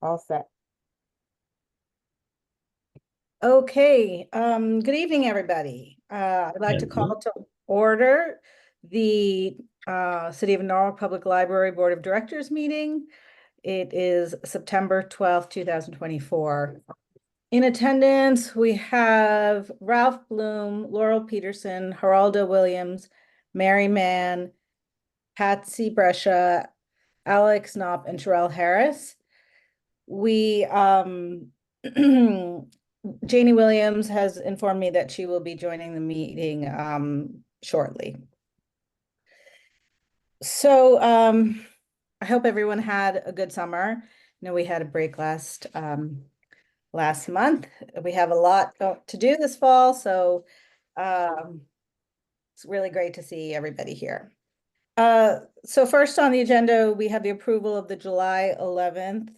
All set. Okay, good evening, everybody. I'd like to Hello. call to order the City of Norwalk Public Library Board of Directors meeting. It is September 12th, 2024. In attendance, we have Ralph Bloom, Laurel Peterson, Geraldo Williams, Mary Mann, Patsy Brescia, Alex Knopp, and Sherelle Harris. We Janie Williams has informed me that she will be joining the meeting shortly. So I hope everyone had a good summer. We had a break last month. We have a lot to do this fall, so it's really great to see everybody here. So first on the agenda, we have the approval of the July 11th,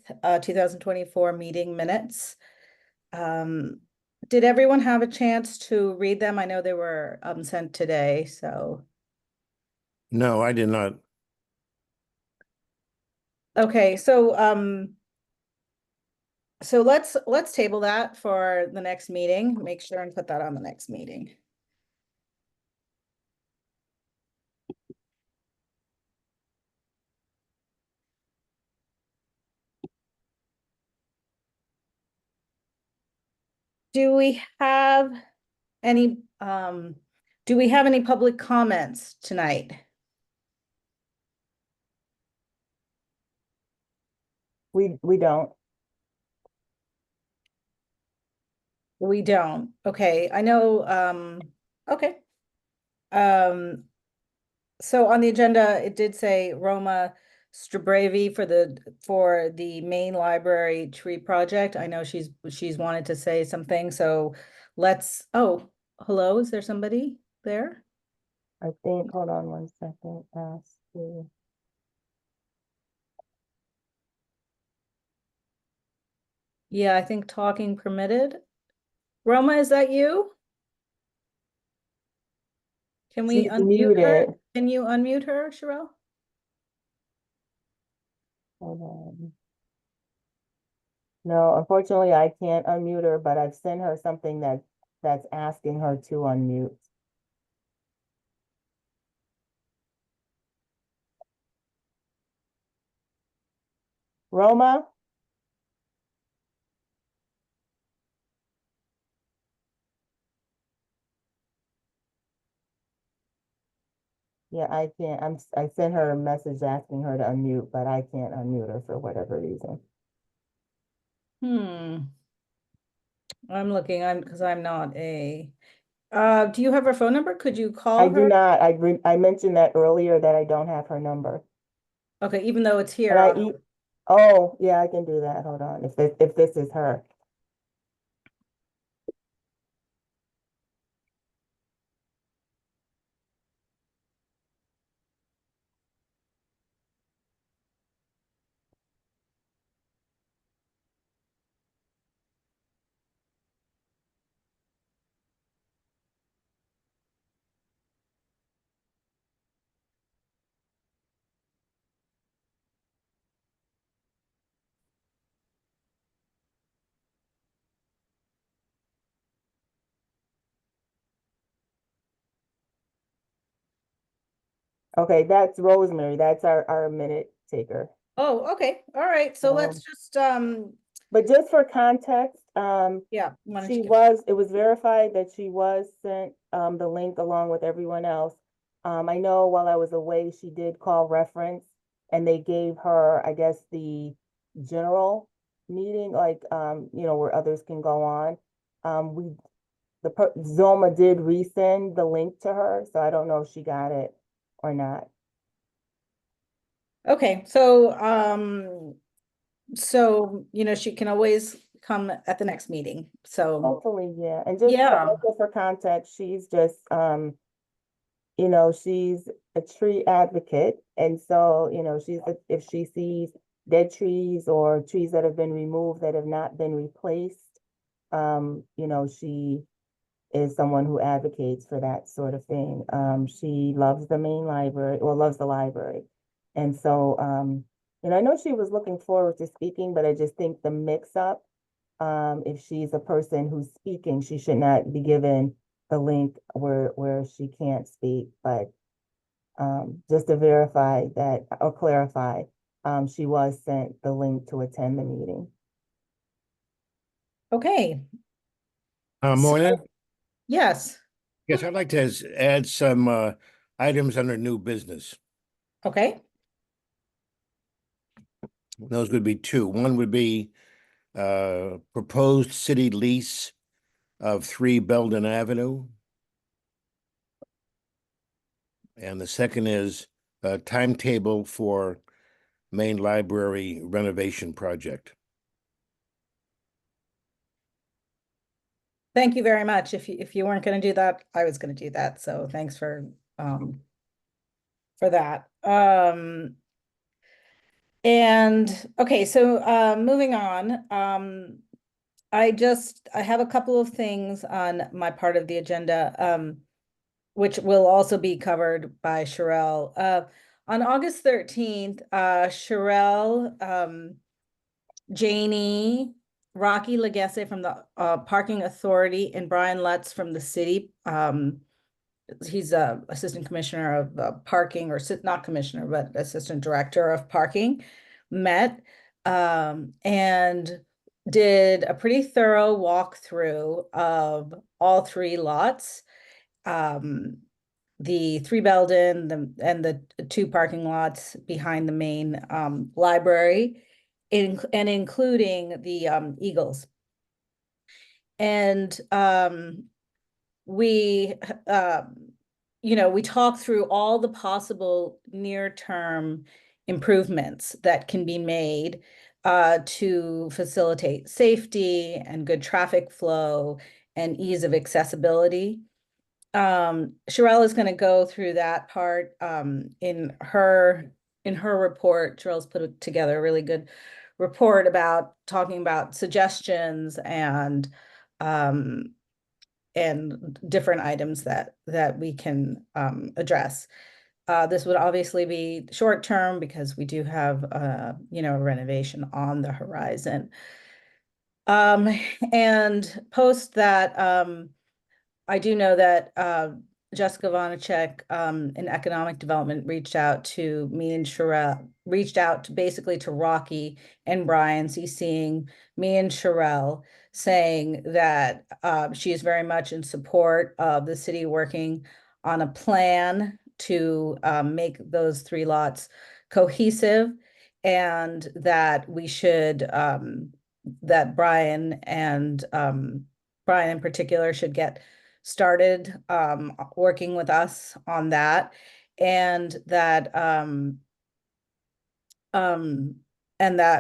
2024 meeting minutes. Did everyone have a chance to read them? I know they were sent today, so. No, I did not. Okay, so let's table that for the next meeting. Make sure and put that on the next meeting. Do we have any do we have any public comments tonight? We don't. We don't. Okay, I know okay. Um So on the agenda, it did say Roma Strabravi for the main library tree project. I know she's wanted to say something, so oh, hello, is there somebody there? I think, hold on one second. Yeah, I think talking permitted. Roma, is that you? Can we She's unmute her? muted. Can you unmute her, Sherelle? Hold on. No, unfortunately, I can't unmute her, but I've sent her something that's asking her to unmute. Roma? Yeah, I can't. I sent her a message asking her to unmute, but I can't unmute her for whatever reason. I'm looking, because I'm not a do you have her phone number? Could you I call do her? not. I mentioned that earlier that I don't have her number. Okay, even though it's And here on. oh, yeah, I can do that. Hold on. If this is her. Okay, that's Rosemary. That's our minute taker. Oh, okay. All right. So let's just But just for context, yeah, why don't you give it was verified that she was sent the link along with everyone else. I know while I was away, she did call reference and they gave her, I guess, the general meeting, like where others can go on. We Zoma did resend the link to her, so I don't know if she got it or not. Okay, so she can always come at the next meeting. So Hopefully, yeah. And just yeah. also for context, she's just she's a tree advocate. And so, if she sees dead trees or trees that have been removed that have not been replaced, she is someone who advocates for that sort of thing. She loves the main library, or loves the library. And so, And I know she was looking forward to speaking, but I just think the mix-up, if she's a person who's speaking, she should not be given the link where she can't speak. But just to verify that or clarify, she was sent the link to attend the meeting. Okay, Moyna? yes, Yes, I'd like to add some items under new business. okay, Those would be two. One would be proposed city lease of 3 Belden Avenue. And the second is a timetable for main library renovation project. thank you very much. If you weren't gonna do that, I was gonna do that, so thanks for that. And okay, so moving on, I have a couple of things on my part of the agenda, which will also be covered by Sherelle. On August 13th, Sherelle, Janie, Rocky Legesse from the Parking Authority, and Brian Lutz from the city. He's a assistant commissioner of parking, or not commissioner, but assistant director of parking, met and did a pretty thorough walkthrough of all 3 lots. The 3 Belden, and the 2 parking lots behind the main library, and including the Eagles. And we we talked through all the possible near-term improvements that can be made to facilitate safety and good traffic flow and ease of accessibility. Sherelle is going to go through that part in her report. Sherelle's put together a really good report about talking about suggestions and different items that we can address. This would obviously be short term because we do have a renovation on the horizon. And post that, I do know that Jessica Vonacek in economic development reached out to me and Sherelle, reached out to basically to Rocky and Brian, CCing me and Sherelle, saying that she is very much in support of the city working on a plan to make those 3 lots cohesive, and that we should that Brian in particular should get started working with us on that, and that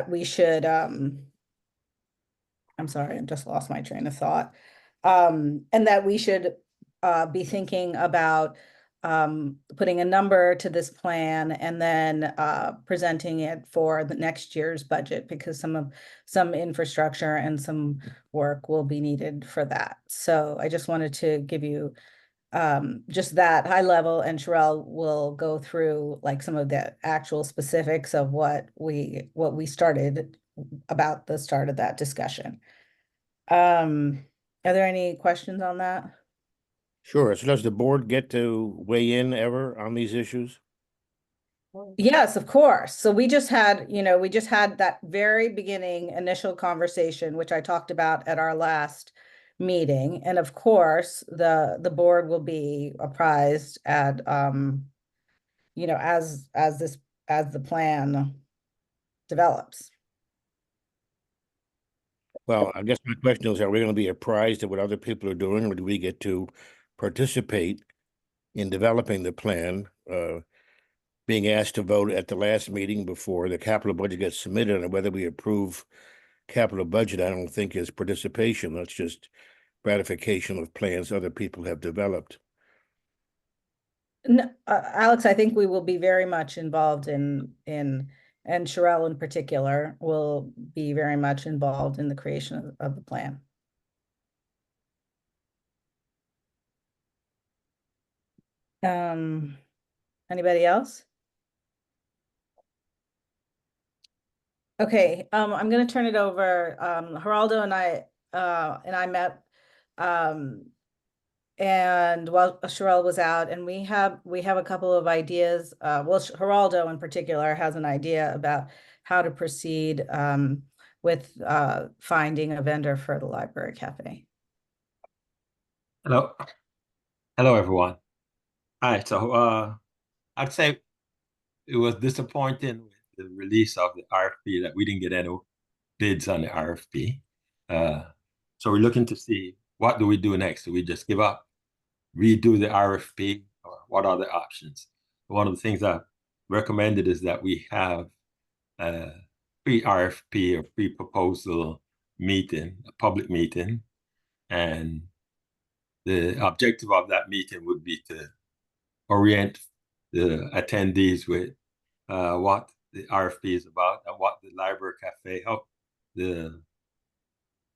we should I'm sorry, I just lost my train of thought. And that we should be thinking about putting a number to this plan and then presenting it for the next year's budget, because some infrastructure and some work will be needed for that. So I just wanted to give you just that high level, and Sherelle will go through like some of the actual specifics of what we started about the start of that discussion. Are there any questions on that? Sure. So does the board get to weigh in ever on these issues? Yes, of course. So we just had that very beginning initial conversation, which I talked about at our last meeting. And of course, the board will be apprised at as the plan develops. Well, I guess my question is, are we going to be apprised of what other people are doing, or do we get to participate in developing the plan? Being asked to vote at the last meeting before the capital budget gets submitted, and whether we approve capital budget, I don't think is participation. That's just ratification of plans other people have developed. No, Alex, I think we will be very much involved and Sherelle in particular will be very much involved in the creation of the plan. Anybody else? Okay, I'm gonna turn it over. Geraldo and I met, and while Sherelle was out, and we have a couple of ideas. Well, Geraldo in particular has an idea about how to proceed with finding a vendor for the library cafe. Hello, hello everyone. Hi, so I'd say it was disappointing with the release of the RFP that we didn't get any bids on the RFP. So we're looking to see what do we do next? Do we just give up, redo the RFP, or what are the options? One of the things I recommended is that we have a pre-RFP or pre-proposal meeting, a public meeting, and the objective of that meeting would be to orient the attendees with what the RFP is about and what the library cafe help the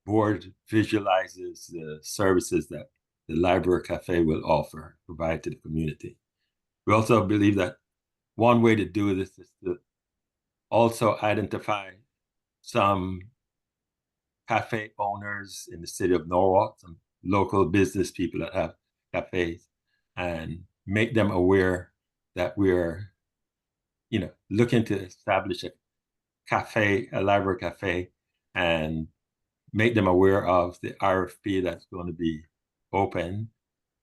board visualizes the services that the library cafe will offer, provide to the community. We also believe that one way to do this is to also identify some cafe owners in the city of Norwalk, some local business people that have cafes, and make them aware that we're, looking to establish a cafe, a library cafe, and make them aware of the RFP that's going to be open,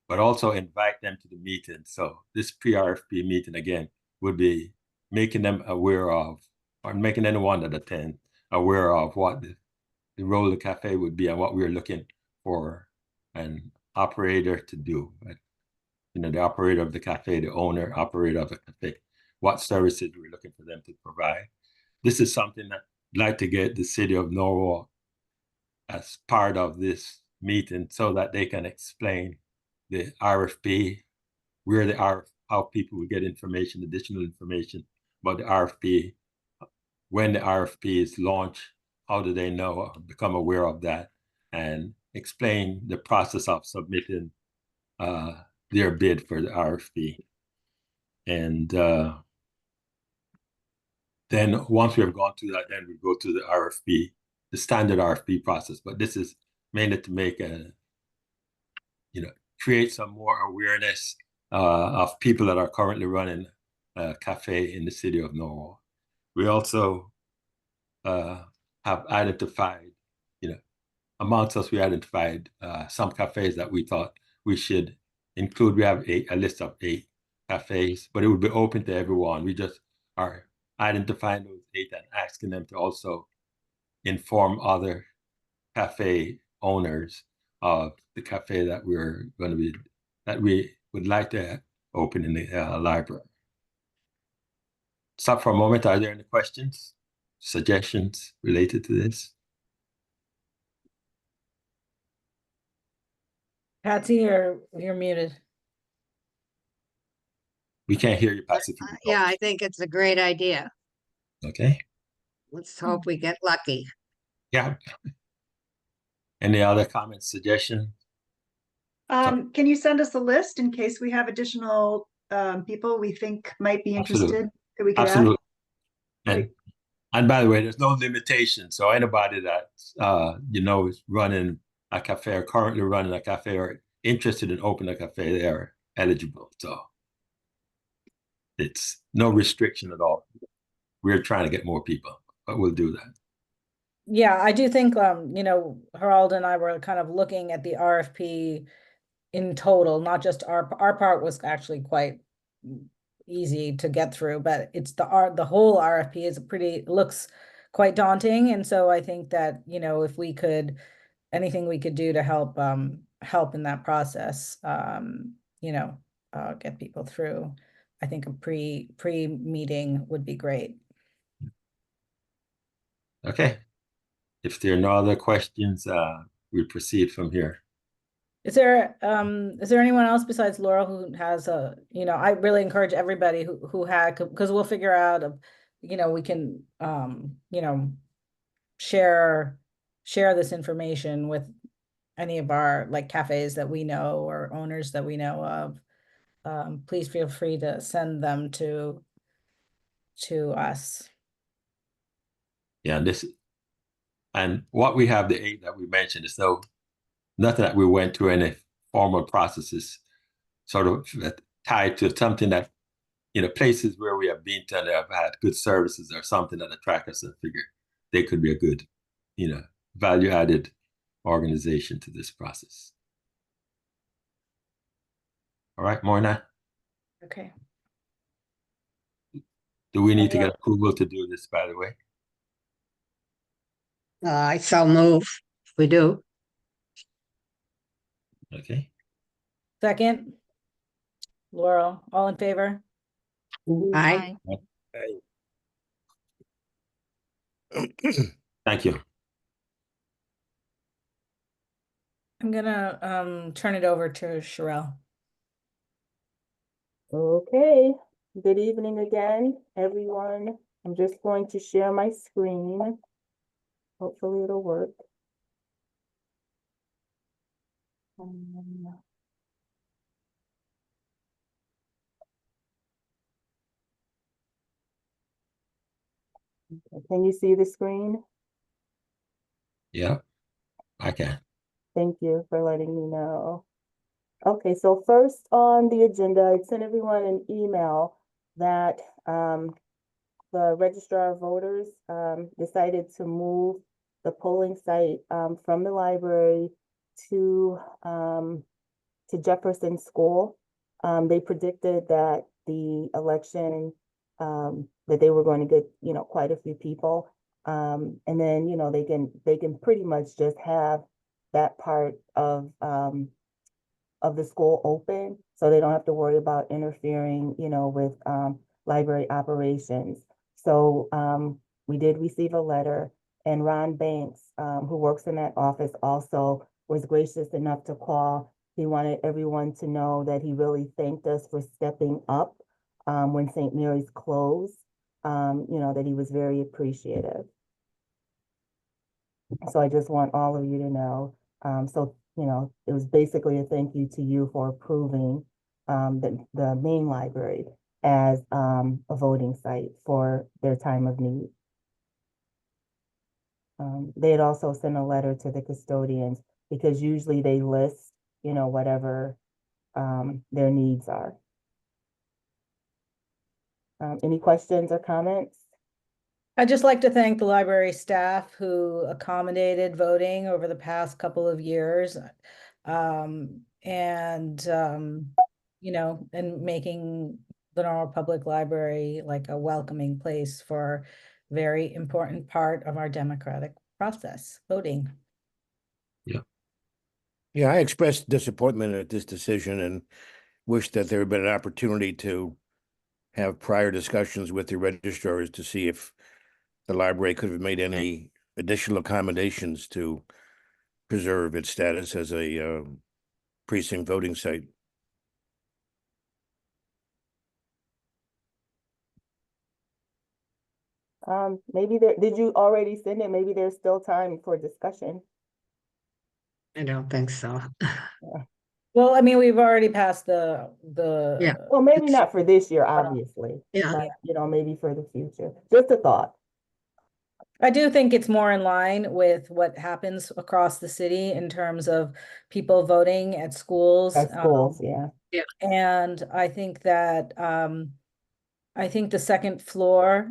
but also invite them to the meeting. So this pre-RFP meeting, again, would be making them aware of, or making anyone that attend aware of what the role of the cafe would be and what we're looking for an operator to do. The operator of the cafe, the owner, operator of the cafe, what services we're looking for them to provide. This is something that I'd like to get the city of Norwalk as part of this meeting so that they can explain the RFP, where they are, how people will get information, additional information about the RFP, when the RFP is launched, how do they know or become aware of that, and explain the process of submitting their bid for the RFP. And then once we have gone through that, then we go to the RFP, the standard RFP process. But this is mainly to make create some more awareness of people that are currently running a cafe in the city of Norwalk. We also have identified, amongst us, we identified some cafes that we thought we should include. We have a list of 8 cafes, but it would be open to everyone. We just are identifying those 8 and asking them to also inform other cafe owners of the cafe that we would like to open in the library. Stop for a moment. Are there any questions, suggestions related to this? Patsy, you're muted. We can't hear you, Patsy. Yeah, I think it's a great idea. Okay. Let's hope we get lucky. Yeah. Any other comments, suggestions? Can you send us a list in case we have additional people we think might be interested that we could Absolutely. add? And by the way, there's no limitation. So anybody that is running a cafe or currently running a cafe or interested in opening a cafe, they are eligible. So it's no restriction at all. We're trying to get more people, but we'll do that. Yeah, I do think Gerald and I were kind of looking at the RFP in total, not just our part was actually quite easy to get through, but it's the whole RFP is looks quite daunting. And so I think that, if we could, anything we could do to help in that process, get people through, I think a pre-meeting would be great. Okay. If there are no other questions, we proceed from here. Is there anyone else besides Laurel who has I really encourage everybody who had, because we'll figure out we can share this information with any of our cafes that we know or owners that we know of. Please feel free to send them to us. Yeah, and what we have, the 8 that we mentioned, is nothing that we went through any formal processes, sort of tied to something that, places where we have been to and have had good services or something that attract us and figure they could be a good, value added organization to this process. All right, Moina, Okay. do we need to get approval to do this, by the way? I so move. We do. Okay. Second. Laurel, all in favor? Aye. Thank you. I'm gonna turn it over to Sherelle. Okay, good evening again, everyone. I'm just going to share my screen. Hopefully it'll work. Can you see the screen? Yeah, I can. Thank you for letting me know. Okay, so first on the agenda, I sent everyone an email that the registrar of voters decided to move the polling site from the library to Jefferson School. They predicted that the election that they were going to get, quite a few people. And then, they can pretty much just have that part of the school open, so they don't have to worry about interfering, with library operations. So we did receive a letter, and Ron Banks, who works in that office, also was gracious enough to call. He wanted everyone to know that he really thanked us for stepping up when St. Mary's closed, that he was very appreciative. So I just want all of you to know. It was basically a thank you to you for approving the main library as a voting site for their time of need. They had also sent a letter to the custodians because usually they list, whatever their needs are. Any questions or comments? I'd just like to thank the library staff who accommodated voting over the past couple of years. And making the Norwalk Public Library like a welcoming place for very important part of our democratic process, voting. Yeah, I expressed disappointment at this decision and wish that there had been an opportunity to have prior discussions with the registrars to see if the library could have made any additional accommodations to preserve its status as a precinct voting site. Maybe did you already send it? Maybe there's still time for discussion. I don't think so. Well, I mean, we've already passed the Yeah. Well, maybe not for this year, obviously. Yeah. But, maybe for the future. Just a thought. I do think it's more in line with what happens across the city in terms of people voting at schools. At schools, yeah. And I think that I think the second floor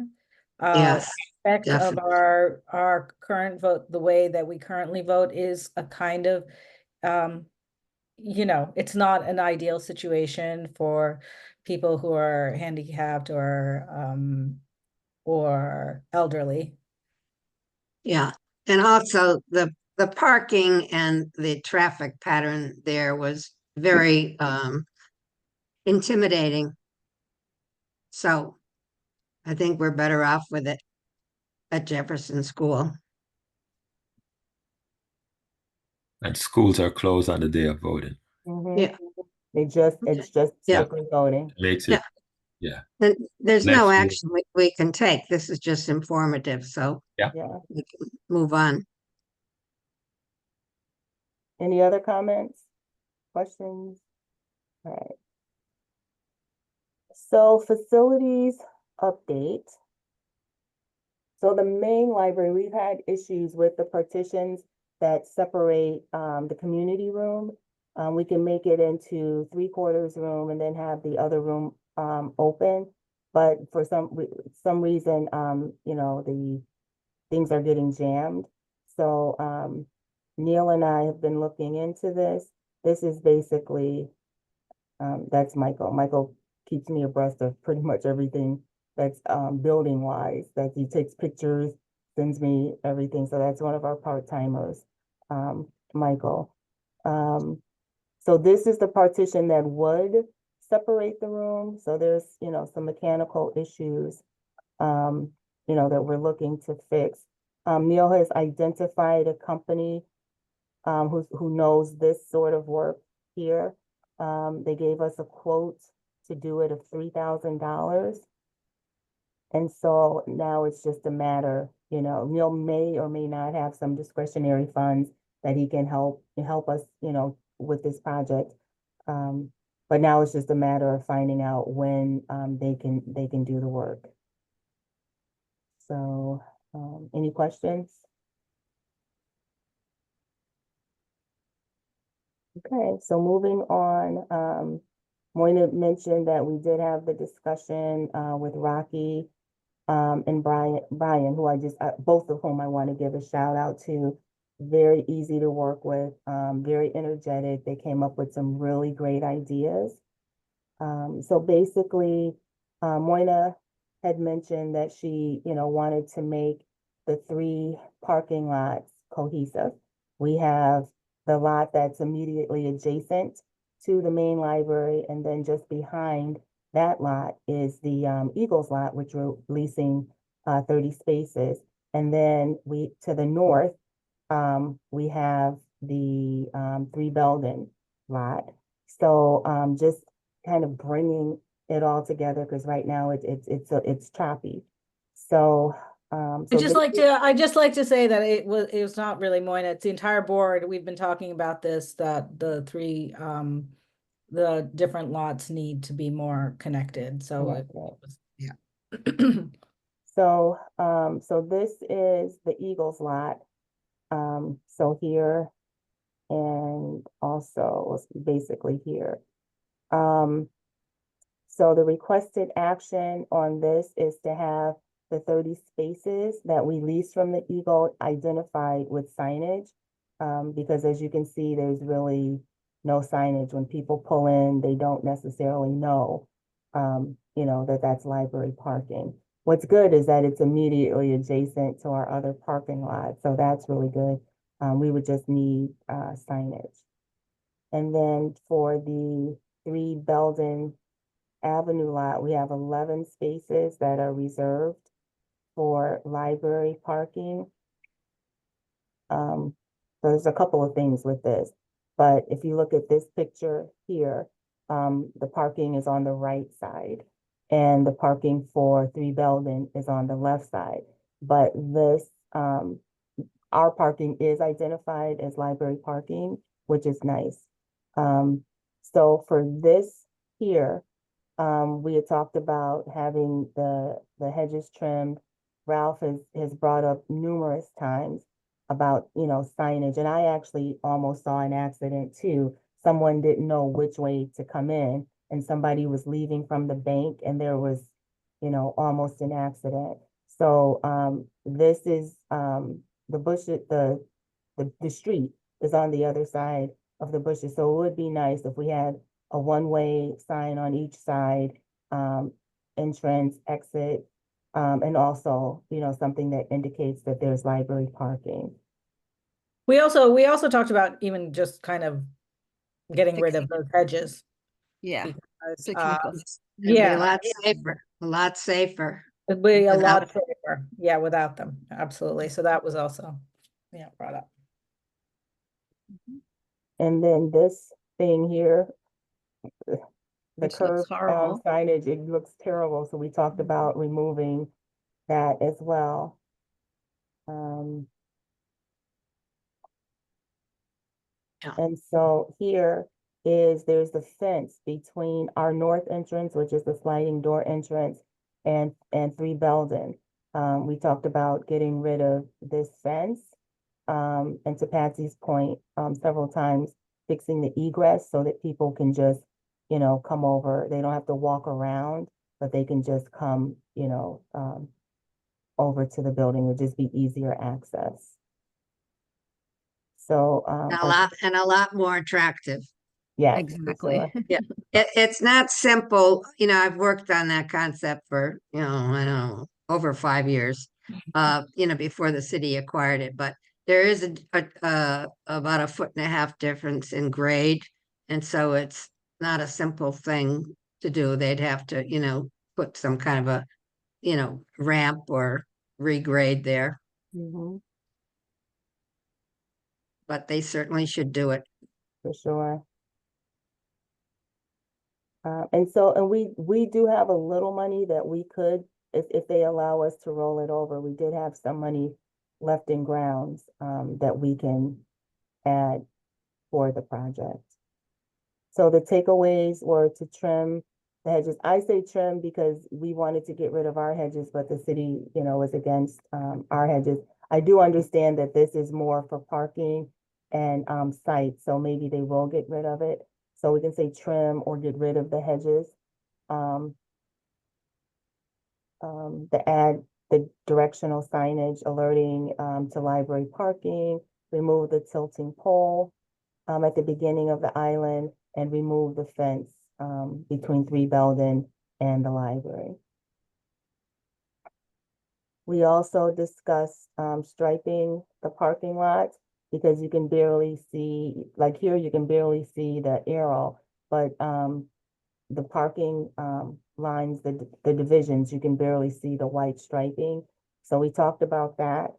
Yes, aspect of definitely. our current vote, the way that we currently vote, is a kind of it's not an ideal situation for people who are handicapped or elderly. Yeah. And also the parking and the traffic pattern there was very intimidating. So I think we're better off with it at Jefferson School. And schools are closed on the day of voting. Yeah. It's just Yeah. strictly voting. Makes Yeah. it, yeah. And there's Next no year. action we can take. This is just informative, so Yeah. we can move on. Any other comments? Questions? All right. So facilities update. So the main library, we've had issues with the partitions that separate the community room. We can make it into 3/4 room and then have the other room open. But for some reason, you know, the things are getting jammed. So Neil and I have been looking into this. This is basically, that's Michael. Michael keeps me abreast of pretty much everything that's building wise, that he takes pictures, sends me everything. So that's one of our part-timers, Michael. So this is the partition that would separate the room. So there's, you know, some mechanical issues, you know, that we're looking to fix. Neil has identified a company who knows this sort of work here. They gave us a quote to do it of $3,000. And so now it's just a matter, you know, Neil may or may not have some discretionary funds that he can help us, you know, with this project. But now it's just a matter of finding out when they can do the work. So, any questions? Okay, so moving on, Moina mentioned that we did have the discussion with Rocky and Brian, who both of whom I want to give a shout out to. Very easy to work with, very energetic. They came up with some really great ideas. So basically, Moina had mentioned that she, you know, wanted to make the 3 parking lots cohesive. We have the lot that's immediately adjacent to the main library, and then just behind that lot is the Eagles lot, which we're leasing 30 spaces. And then to the north, we have the 3 Belden lot. So just kind of bringing it all together, because right now it's choppy. So I just like to say that it was not really Moina, it's the entire board. We've been talking about this, that the 3 the different lots need to be more connected. So it was, yeah. So so this is the Eagles lot. So here and also basically here. So the requested action on this is to have the 30 spaces that we lease from the Eagle identified with signage. Because as you can see, there's really no signage. When people pull in, they don't necessarily know, you know, that that's library parking. What's good is that it's immediately adjacent to our other parking lot. So that's really good. We would just need signage. And then for the 3 Belden Avenue lot, we have 11 spaces that are reserved for library parking. So there's a couple of things with this, but if you look at this picture here, the parking is on the right side and the parking for 3 Belden is on the left side. But this, our parking is identified as library parking, which is nice. So for this here, we had talked about having the hedges trimmed. Ralph has brought up numerous times about, you know, signage, and I actually almost saw an accident too. Someone didn't know which way to come in, and somebody was leaving from the bank, and there was, you know, almost an accident. So this is the bushes, the street is on the other side of the bushes. So it would be nice if we had a one-way sign on each side, entrance, exit, and also, you know, something that indicates that there's library parking. We also talked about even just kind of getting rid of those hedges. Yeah. Because, Fixing those. It'd be yeah, a lot safer, a lot safer. it'd be a lot without- safer, yeah, without them, absolutely. So that was also, yeah, brought up. And then this thing here, the Which looks curved horrible. signage, it looks terrible. So we talked about removing that as well. Yeah. And so here there's the fence between our north entrance, which is the sliding door entrance, and 3 Belden. We talked about getting rid of this fence. And to Patsy's point, several times, fixing the egress so that people can just, come over. They don't have to walk around, but they can just come, over to the building. It would just be easier access. So, And a lot more attractive. yes, for Exactly. sure. It's not simple, I've worked on that concept for, I don't know, over 5 years, before the city acquired it, but there is about 1.5 foot difference in grade. And so it's not a simple thing to do. They'd have to, put some kind of a, ramp or regrade there, Mhm, but they certainly should do it. for sure. And we do have a little money that we could, if they allow us to roll it over, we did have some money left in grounds, that we can add for the project. So the takeaways were to trim the hedges. I say trim because we wanted to get rid of our hedges, but the city, was against, our hedges. I do understand that this is more for parking and, sites, so maybe they will get rid of it. So we can say trim or get rid of the hedges. Um, add the directional signage alerting, to library parking, remove the tilting pole, at the beginning of the island, and remove the fence, between 3 Belden and the library. We also discussed, striping the parking lot because you can barely see, like here, you can barely see the arrow, but, the parking, lines, the divisions, you can barely see the white striping. So we talked about that,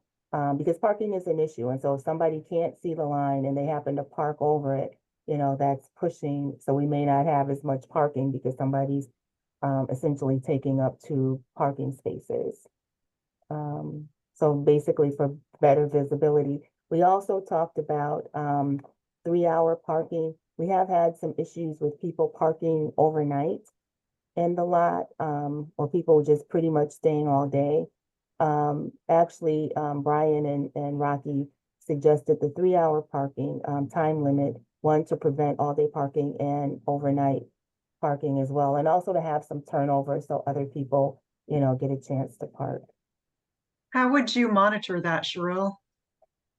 because parking is an issue. And so if somebody can't see the line and they happen to park over it, that's pushing. So we may not have as much parking because somebody's, essentially taking up 2 parking spaces. So basically for better visibility. We also talked about, 3-hour parking. We have had some issues with people parking overnight in the lot, or people just pretty much staying all day. Actually, Brian and Rocky suggested the 3-hour parking, time limit, one to prevent all-day parking and overnight parking as well, and also to have some turnover so other people, get a chance to park. How would you monitor that, Cheryl?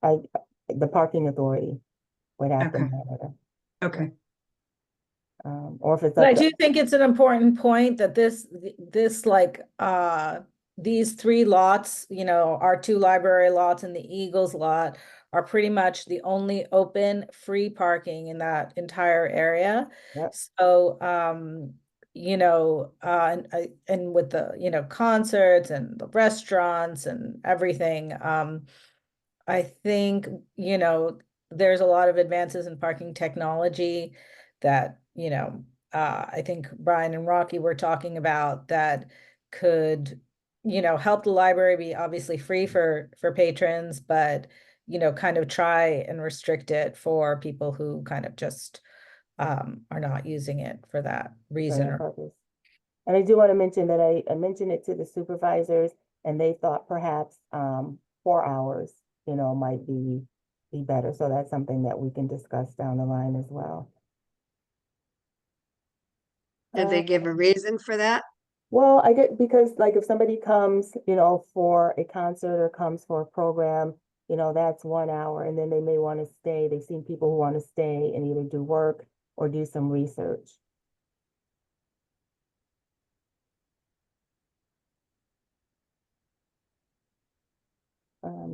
The parking authority would have to Okay. monitor. Okay. Or if it's But I up to, do think it's an important point that these 3 lots, our 2 library lots and the Eagles lot are pretty much the only open free parking in that entire area. Yep. So, and with the, concerts and the restaurants and everything, I think, there's a lot of advances in parking technology that, I think Brian and Rocky were talking about that could, help the library be obviously free for patrons, but, kind of try and restrict it for people who kind of just are not using it for that for reason. that purpose. And I do want to mention that I mentioned it to the supervisors and they thought perhaps, 4 hours, might be better. So that's something that we can discuss down the line as well. Did they give a reason for that? Well, I get, because like if somebody comes, for a concert or comes for a program, that's 1 hour, and then they may want to stay. They've seen people who want to stay and either do work or do some research.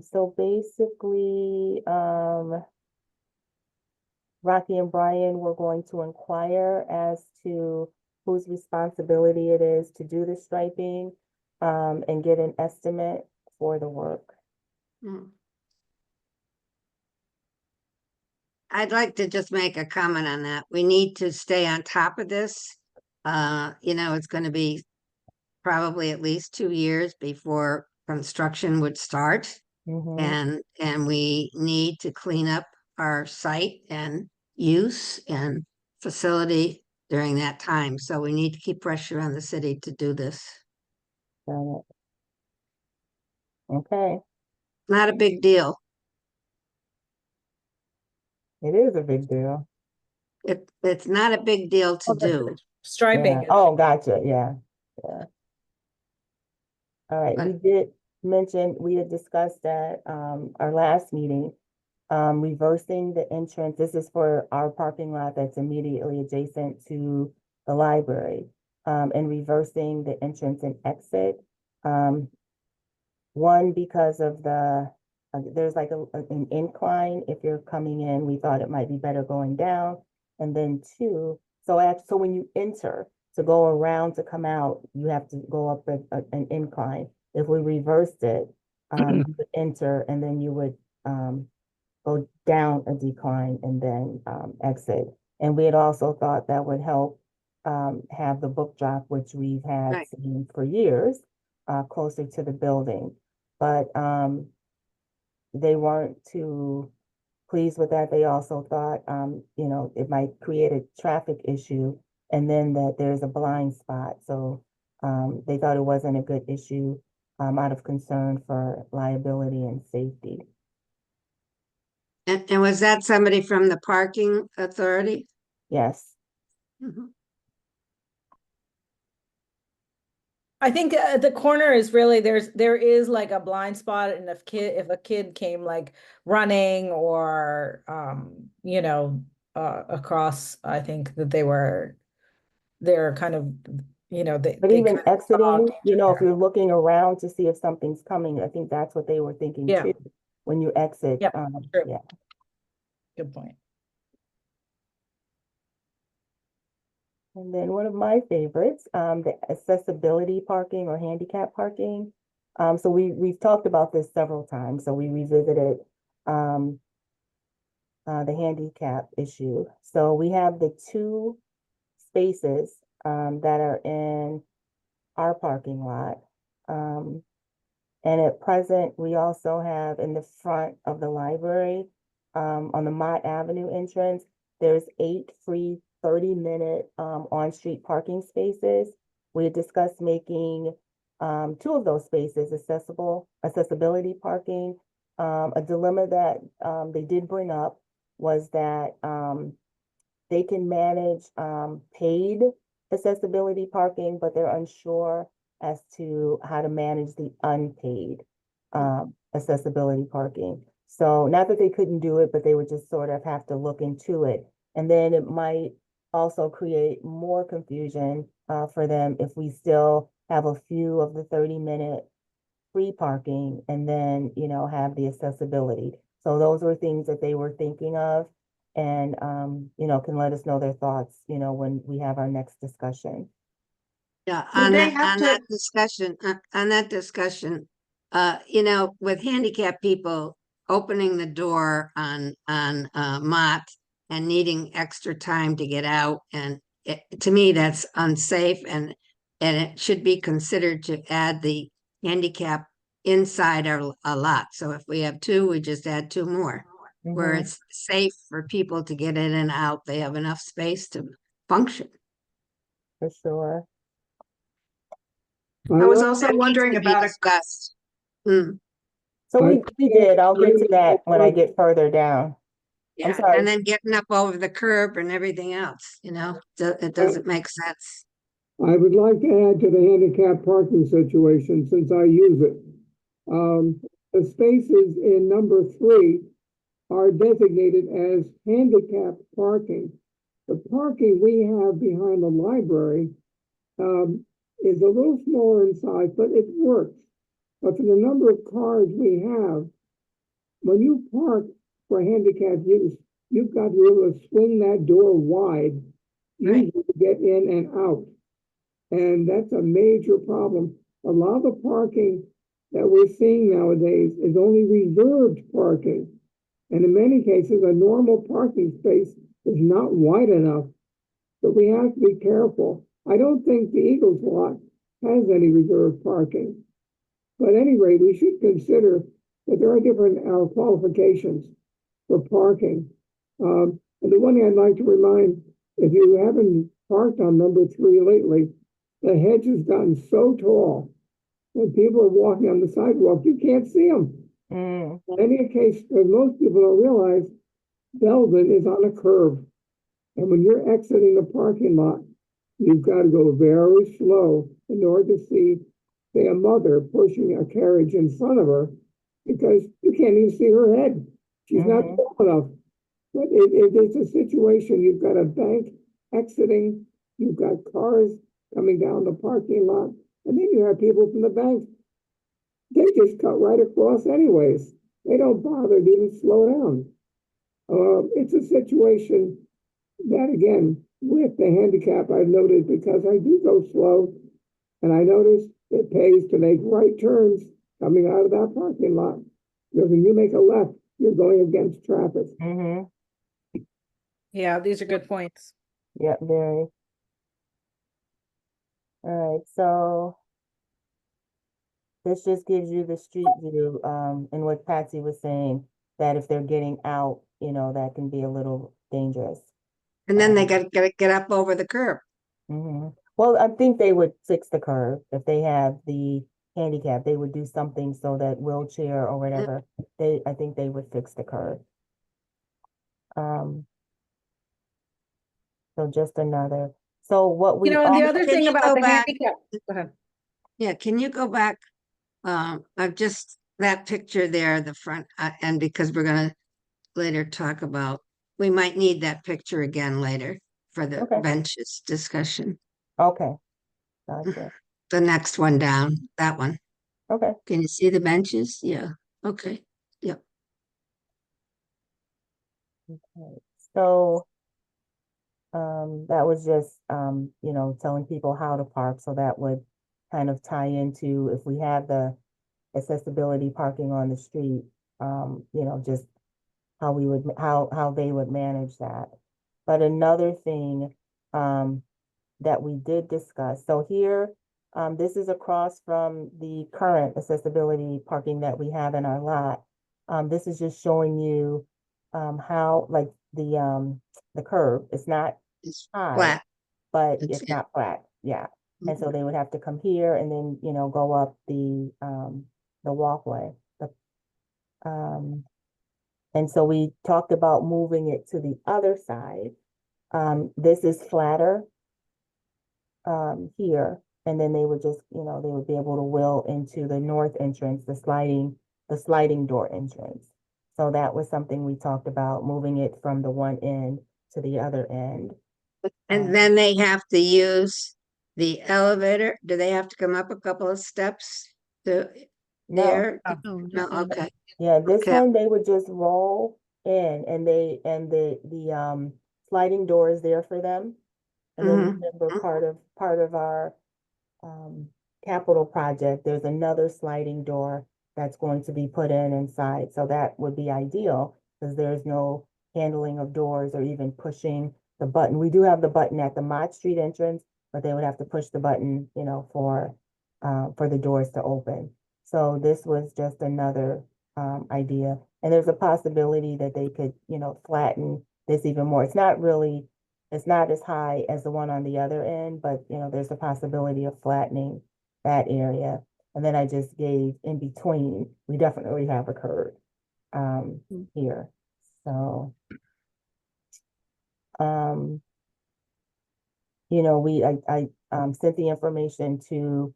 So basically, Rocky and Brian were going to inquire as to whose responsibility it is to do the striping, and get an estimate for the work. Hmm. I'd like to just make a comment on that. We need to stay on top of this. It's going to be probably at least 2 years before construction would start. Mhm. And we need to clean up our site and use and facility during that time. So we need to keep pressure on the city to do this. Got it. Okay, Not a big deal. it is a big deal. It's not a big deal to Oh, the do. Striping. Yeah. Oh, gotcha, yeah, yeah. All right, we But- did mention, we had discussed at, our last meeting, reversing the entrance. This is for our parking lot that's immediately adjacent to the library. And reversing the entrance and exit. One, because of there's like an incline if you're coming in, we thought it might be better going down. And then two, so when you enter, to go around to come out, you have to go up an incline. If we reversed it, you would enter and then you would, go down a decline and then, exit. And we had also thought that would help, have the book drop, which we've had Right. seen for years, closer to the building. But, they weren't too pleased with that. They also thought, it might create a traffic issue and then that there's a blind spot. So, they thought it wasn't a good issue, out of concern for liability and safety. And was that somebody from the parking authority? Yes. Mhm. I think the corner is really, there is like a blind spot, and if a kid came like running or across, I think that they're kind of, they But they even kind of saw exiting, danger if there. you're looking around to see if something's coming, I think that's what they were thinking Yeah. too. When you exit, Yep, true. yeah. Good point. And then one of my favorites, the accessibility parking or handicap parking. So we've talked about this several times, so we revisited, the handicap issue. So we have the two spaces, that are in our parking lot. And at present, we also have in the front of the library, on the Mott Avenue entrance, there's 8 free 30-minute, on-street parking spaces. We had discussed making, 2 of those spaces accessibility parking. A dilemma that, they did bring up was that, they can manage, paid accessibility parking, but they're unsure as to how to manage the unpaid, accessibility parking. So not that they couldn't do it, but they would just sort of have to look into it. And then it might also create more confusion, for them if we still have a few of the 30-minute free parking and then, have the accessibility. So those were things that they were thinking of and, can let us know their thoughts, when we have our next discussion. Yeah, Would on they that, have on to- that discussion, with handicapped people opening the door on Mott and needing extra time to get out, and to me, that's unsafe, and it should be considered to add the handicap inside a lot. So if we have 2, we just add 2 more, where Mhm. it's safe for people to get in and out. They have enough space to function. For sure. I was That also needs wondering to be about discussed. Hmm. So we did, I'll get to that when I get further down. Yeah, sorry. and then getting up over the curb and everything else, it doesn't make sense. I would like to add to the handicap parking situation since I use it. The spaces in number 3 are designated as handicap parking. The parking we have behind the library is a little smaller in size, but it works. But for the number of cars we have, when you park for handicap use, you've got to be able to swing that door wide, usually to get in and out. And that's a major problem. A lot of the parking that we're seeing nowadays is only reserved parking. And in many cases, a normal parking space is not wide enough. So we have to be careful. I don't think the Eagles lot has any reserved parking. But at any rate, we should consider that there are different qualifications for parking. And the one thing I'd like to remind, if you haven't parked on number 3 lately, the hedge has gotten so tall when people are walking on the sidewalk, you can't see them. Mm, In any case, most people don't realize Belden is on a curve. And when you're exiting the parking lot, you've got to go very slow in order to see, say, a mother pushing a carriage in front of her, because you can't even see her head. She's not Mhm. tall enough. But it's a situation, you've got a bank exiting, you've got cars coming down the parking lot, and then you have people from the bank. They just cut right across anyways. They don't bother to even slow down. It's a situation that, again, with the handicap, I've noted, because I do go slow, and I notice it pays to make right turns coming out of that parking lot. Because when you make a left, you're going against traffic. Mhm. Yeah, these are good points. Yep, very. All right, so this just gives you the street view, and what Patsy was saying, that if they're getting out, that can be a little dangerous. And then they gotta get up over the curb. Well, I think they would fix the curve if they have the handicap. They would do something so that wheelchair or whatever, I think they would fix the curve. So just another, so what we. You know, and the other Can thing you about go the back? handicap, go ahead. Yeah, can you go back? I've just, that picture there, the front, and because we're gonna later talk about, we might need that picture again later for the Okay. benches discussion. Okay, gotcha, The next one down, that one. okay. Can you see the benches? Yeah, okay, yep. Okay. So, that was just, telling people how to park, so that would kind of tie into if we have the accessibility parking on the street, just how we would, how they would manage that. But another thing, that we did discuss, so here, this is across from the current accessibility parking that we have in our lot. This is just showing you, how, like, the curb, it's not It's high, flat. but It's- it's not flat, yeah. And so Mhm. they would have to come here and then, go up the walkway. And so we talked about moving it to the other side. This is flatter, here, and then they would just, they would be able to wheel into the north entrance, the sliding door entrance. So that was something we talked about, moving it from the one end to the other end. And then they have to use the elevator. Do they have to come up a couple of steps to No, there? Oh. No, okay. yeah, this Okay. one, they would just roll in, and the sliding door is there for them. And then Mhm. remember, part of our capital project, there's another sliding door that's going to be put in inside. So that would be ideal, because there's no handling of doors or even pushing the button. We do have the button at the Mott Street entrance, but they would have to push the button, for the doors to open. So this was just another idea. And there's a possibility that they could, flatten this even more. It's not as high as the one on the other end, but there's a possibility of flattening that area. And then I just gave in between, we definitely have a curve here. So I sent the information to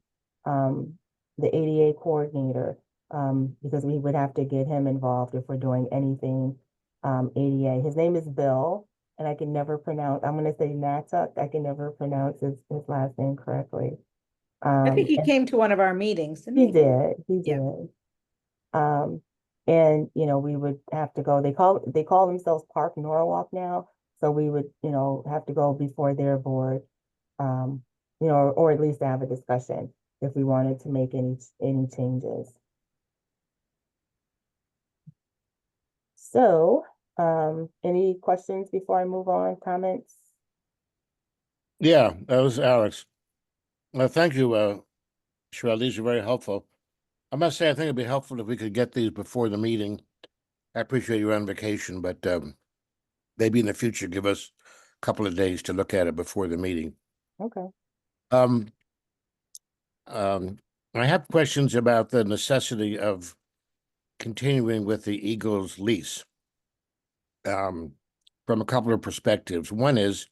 the ADA coordinator, because we would have to get him involved if we're doing anything ADA. His name is Bill, and I can never pronounce, I'm gonna say Natuk, I can never pronounce his last name correctly. I think he And came to one of our meetings, didn't he he? did. Yeah. And we would have to go, they call themselves Park Norwalk now, so we would, have to go before their board, or at least have a discussion if we wanted to make any changes. So, any questions before I move on, comments? Yeah, that was Alex. Thank you, Sherelle. These are very helpful. I must say, I think it'd be helpful if we could get these before the meeting. I appreciate you're on vacation, but maybe in the future, give us a couple of days to look at it before the meeting. Okay. Um, I have questions about the necessity of continuing with the Eagles lease. From a couple of perspectives. One is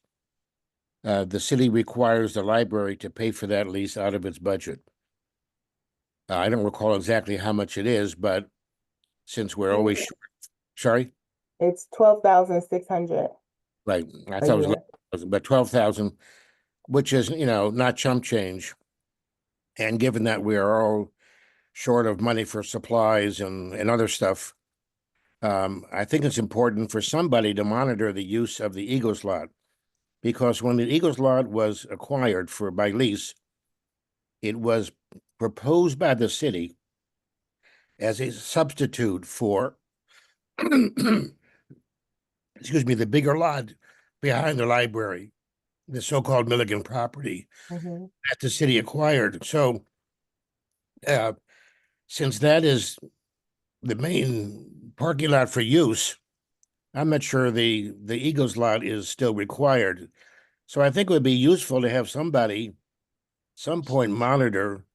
the city requires the library to pay for that lease out of its budget. I don't recall exactly how much it is, but since we're always short, sorry, It's 12,600 right? I a thought it was, year. but 12,000, which is, not chump change. And given that we are all short of money for supplies and other stuff, I think it's important for somebody to monitor the use of the Eagles lot. Because when the Eagles lot was acquired by lease, it was proposed by the city as a substitute for, excuse me, the bigger lot behind the library, the so-called Milligan property Mhm. that the city acquired. So, since that is the main parking lot for use, I'm not sure the Eagles lot is still required. So I think it would be useful to have somebody, some point, monitor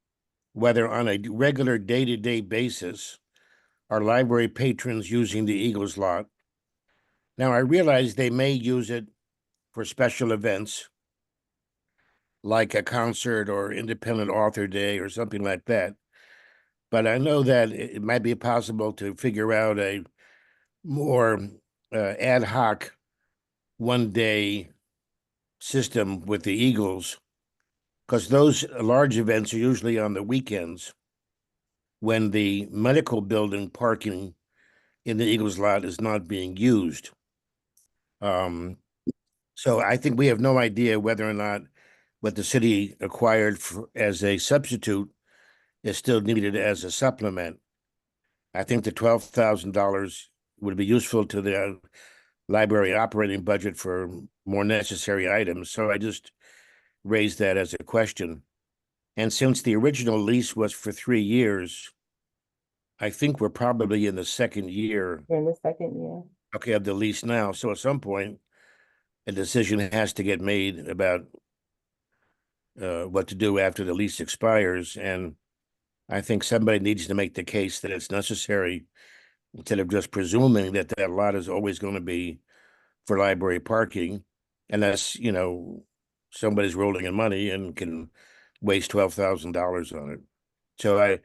whether on a regular day-to-day basis are library patrons using the Eagles lot. Now, I realize they may use it for special events like a concert or independent author day or something like that. But I know that it might be possible to figure out a more ad hoc one-day system with the Eagles, because those large events are usually on the weekends when the medical building parking in the Eagles lot is not being used. So I think we have no idea whether or not what the city acquired as a substitute is still needed as a supplement. I think the $12,000 would be useful to the library operating budget for more necessary items. So I just raised that as a question. And since the original lease was for 3 years, I think we're probably in the second year, In the second year. okay, of the lease now. So at some point, a decision has to get made about what to do after the lease expires. And I think somebody needs to make the case that it's necessary instead of just presuming that that lot is always going to be for library parking, unless, somebody's rolling in money and can waste $12,000 on it. So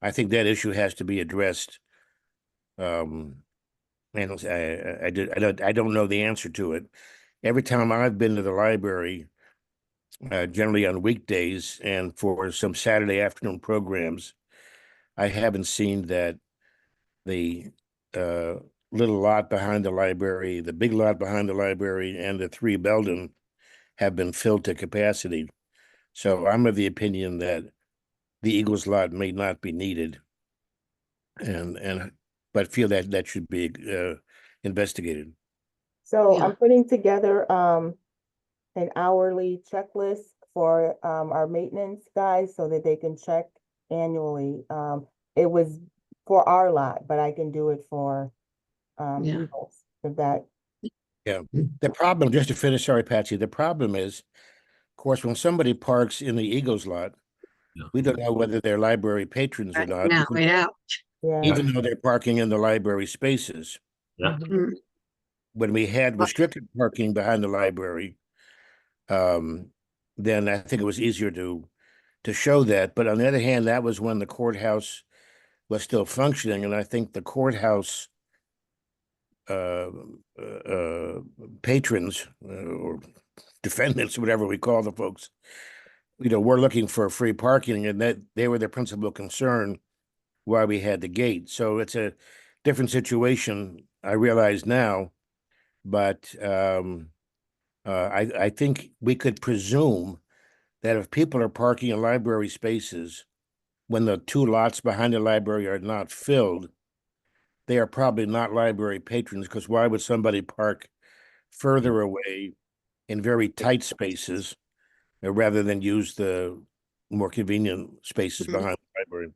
I think that issue has to be addressed. And I don't know the answer to it. Every time I've been to the library, generally on weekdays and for some Saturday afternoon programs, I haven't seen that the little lot behind the library, the big lot behind the library, and the 3 Belden have been filled to capacity. So I'm of the opinion that the Eagles lot may not be needed, but feel that that should be investigated. So Yeah. I'm putting together an hourly checklist for our maintenance guys so that they can check annually. It was for our lot, but I can do it for Yeah. Eagles, if that. Yeah. The problem, just to finish, sorry, Patsy, the problem is, of course, when somebody parks in the Eagles lot, Yeah. we don't know whether they're library patrons or not, Now, we have, Yeah. even though they're parking in the library spaces. Yeah. Mhm. When we had restricted parking behind the library, then I think it was easier to show that. But on the other hand, that was when the courthouse was still functioning, and I think the courthouse patrons or defendants, whatever we call the folks, were looking for free parking, and that they were the principal concern why we had the gate. So it's a different situation, I realize now, but I think we could presume that if people are parking in library spaces when the 2 lots behind the library are not filled, they are probably not library patrons, because why would somebody park further away in very tight spaces rather than use the more convenient spaces behind the library?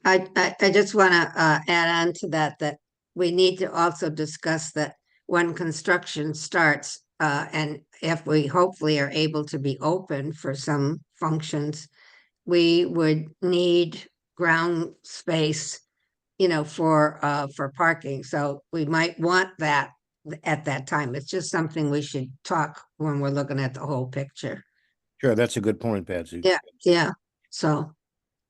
I just want to add on to that we need to also discuss that when construction starts, and if we hopefully are able to be open for some functions, we would need ground space, for parking. So we might want that at that time. It's just something we should talk when we're looking at the whole picture. Sure, that's a good point, Patsy. Yeah, yeah. So,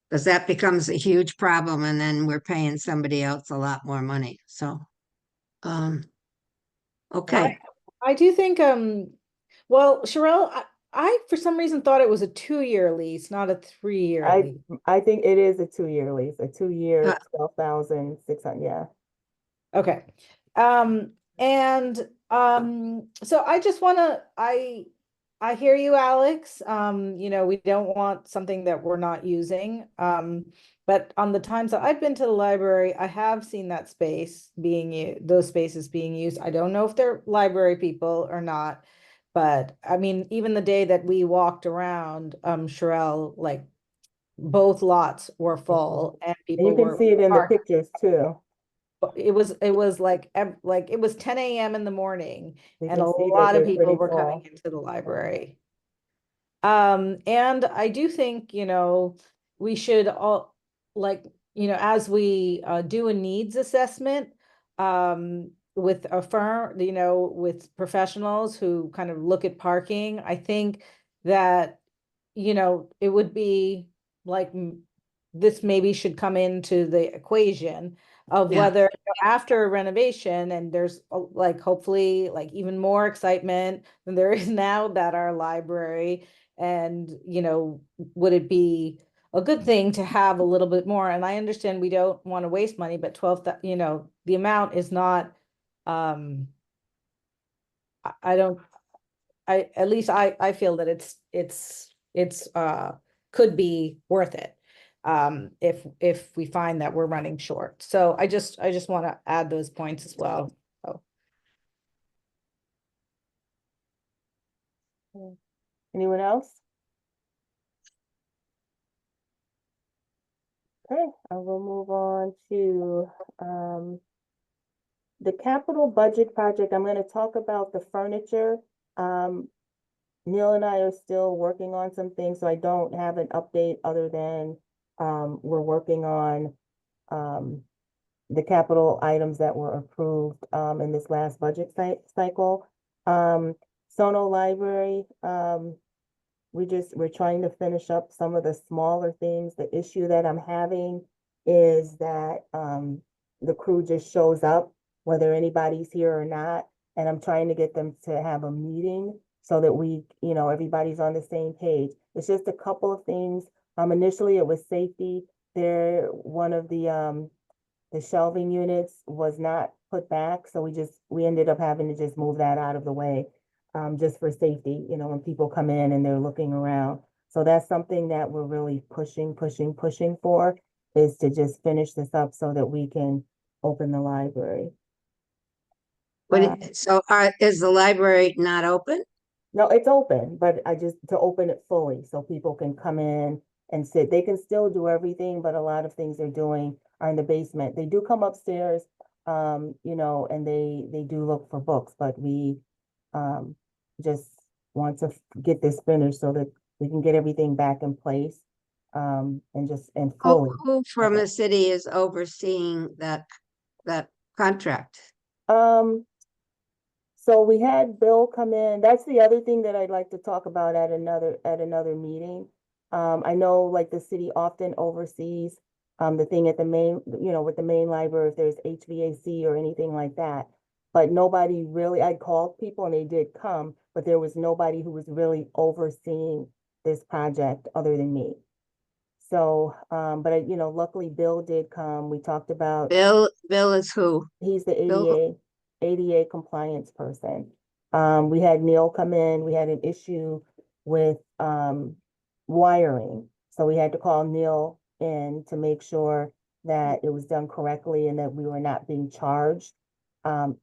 because that becomes a huge problem and then we're paying somebody else a lot more money. So, okay. I do think, well, Sherelle, I for some reason thought it was a 2-year lease, not a 3-year lease. I think it is a 2-year lease, a 2-year, Uh, 12,600, yeah. Okay. And so I just wanna, I hear you, Alex. We don't want something that we're not using. But on the times that I've been to the library, I have seen that space being used, those spaces being used. I don't know if they're library people or not, but I mean, even the day that we walked around, Sherelle, like both lots were full and And people you can were see it in the parked. pictures too. It was like it was 10 a.m. in the morning You and can a see that lot of they're people pretty were coming full. into the library. And I do think, we should all like, as we do a needs assessment, with a firm, with professionals who kind of look at parking, I think that, it would be like this maybe should come into the equation of Yeah. whether after renovation and there's like hopefully like even more excitement than there is now about our library. And, would it be a good thing to have a little bit more? And I understand we don't want to waste money, but 12, the amount is not, I don't, at least I feel that it's could be worth it. If we find that we're running short. So I just want to add those points as well. So. Anyone else? Okay, I will move on to the capital budget project. I'm going to talk about the furniture. Neil and I are still working on some things, so I don't have an update other than we're working on the capital items that were approved in this last budget cycle. Sono Library, we're trying to finish up some of the smaller things. The issue that I'm having is that the crew just shows up, whether anybody's here or not, and I'm trying to get them to have a meeting so that we, everybody's on the same page. It's just a couple of things. Initially it was safety. One of the shelving units was not put back, so we ended up having to just move that out of the way, just for safety, when people come in and they're looking around. So that's something that we're really pushing for, is to just finish this up so that we can open the library. So is the library not open? No, it's open, but to open it fully so people can come in and sit. They can still do everything, but a lot of things they're doing are in the basement. They do come upstairs, and they do look for books, but we just want to get this finished so that we can get everything back in place, and fully. Who from the city is overseeing that contract? So we had Bill come in. That's the other thing that I'd like to talk about at another meeting. I know like the city often oversees the thing at the main, with the main library, if there's HVAC or anything like that. But nobody really, I called people and they did come, but there was nobody who was really overseeing this project other than me. So, but luckily Bill did come. We talked about. Bill is who? He's the Bill? ADA compliance person. We had Neil come in. We had an issue with wiring. So we had to call Neil in to make sure that it was done correctly and that we were not being charged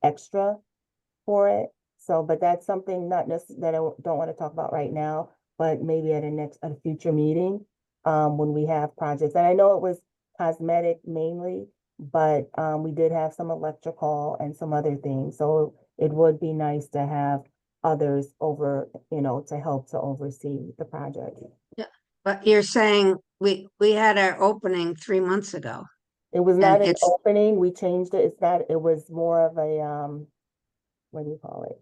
extra for it. So, but that's something that I don't want to talk about right now, but maybe at a future meeting when we have projects. And I know it was cosmetic mainly, but we did have some electrical and some other things. So it would be nice to have others to help to oversee the project. Yeah, But you're saying we had our opening 3 months ago. It was And not an it's- opening, we changed it, it's not, it was more of a, what do you call it?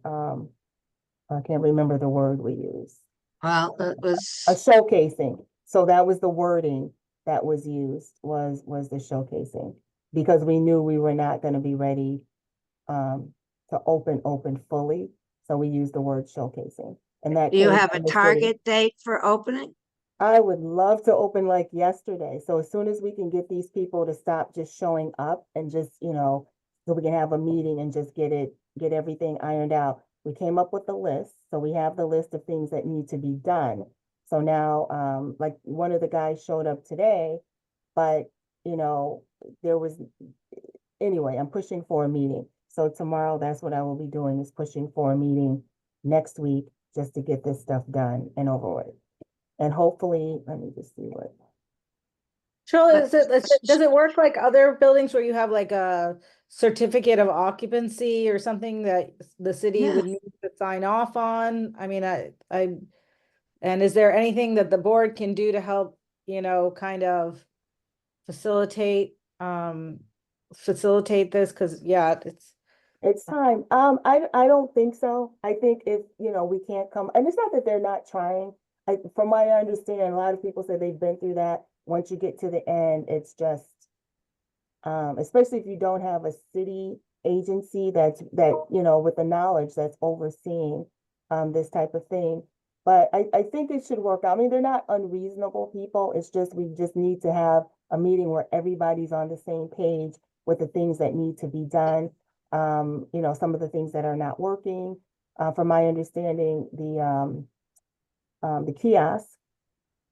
I can't remember the word we used. Well, it A was, showcasing, so that was the wording that was used, was the showcasing. Because we knew we were not gonna be ready, to open fully, so we used the word showcasing. And that do you came have a from the city. target date for opening? I would love to open like yesterday. So as soon as we can get these people to stop just showing up and just, so we can have a meeting and just get everything ironed out. We came up with a list, so we have the list of things that need to be done. So now, like one of the guys showed up today, but there was, anyway, I'm pushing for a meeting. So tomorrow, that's what I will be doing, is pushing for a meeting next week just to get this stuff done and over with. And hopefully, let me just see what. Charlotte, does it work like other buildings where you have like a certificate of occupancy or something that the city would need to sign off on? I mean, and is there anything that the board can do to help, kind of facilitate this? Cause yeah, It's time. I don't think so. I think if, we can't come, and it's not that they're not trying. From what I understand, a lot of people say they've been through that. Once you get to the end, it's just, especially if you don't have a city agency that, with the knowledge that's overseeing, this type of thing. But I think it should work out. I mean, they're not unreasonable people. It's just, we just need to have a meeting where everybody's on the same page with the things that need to be done. Some of the things that are not working. From my understanding, the kiosk,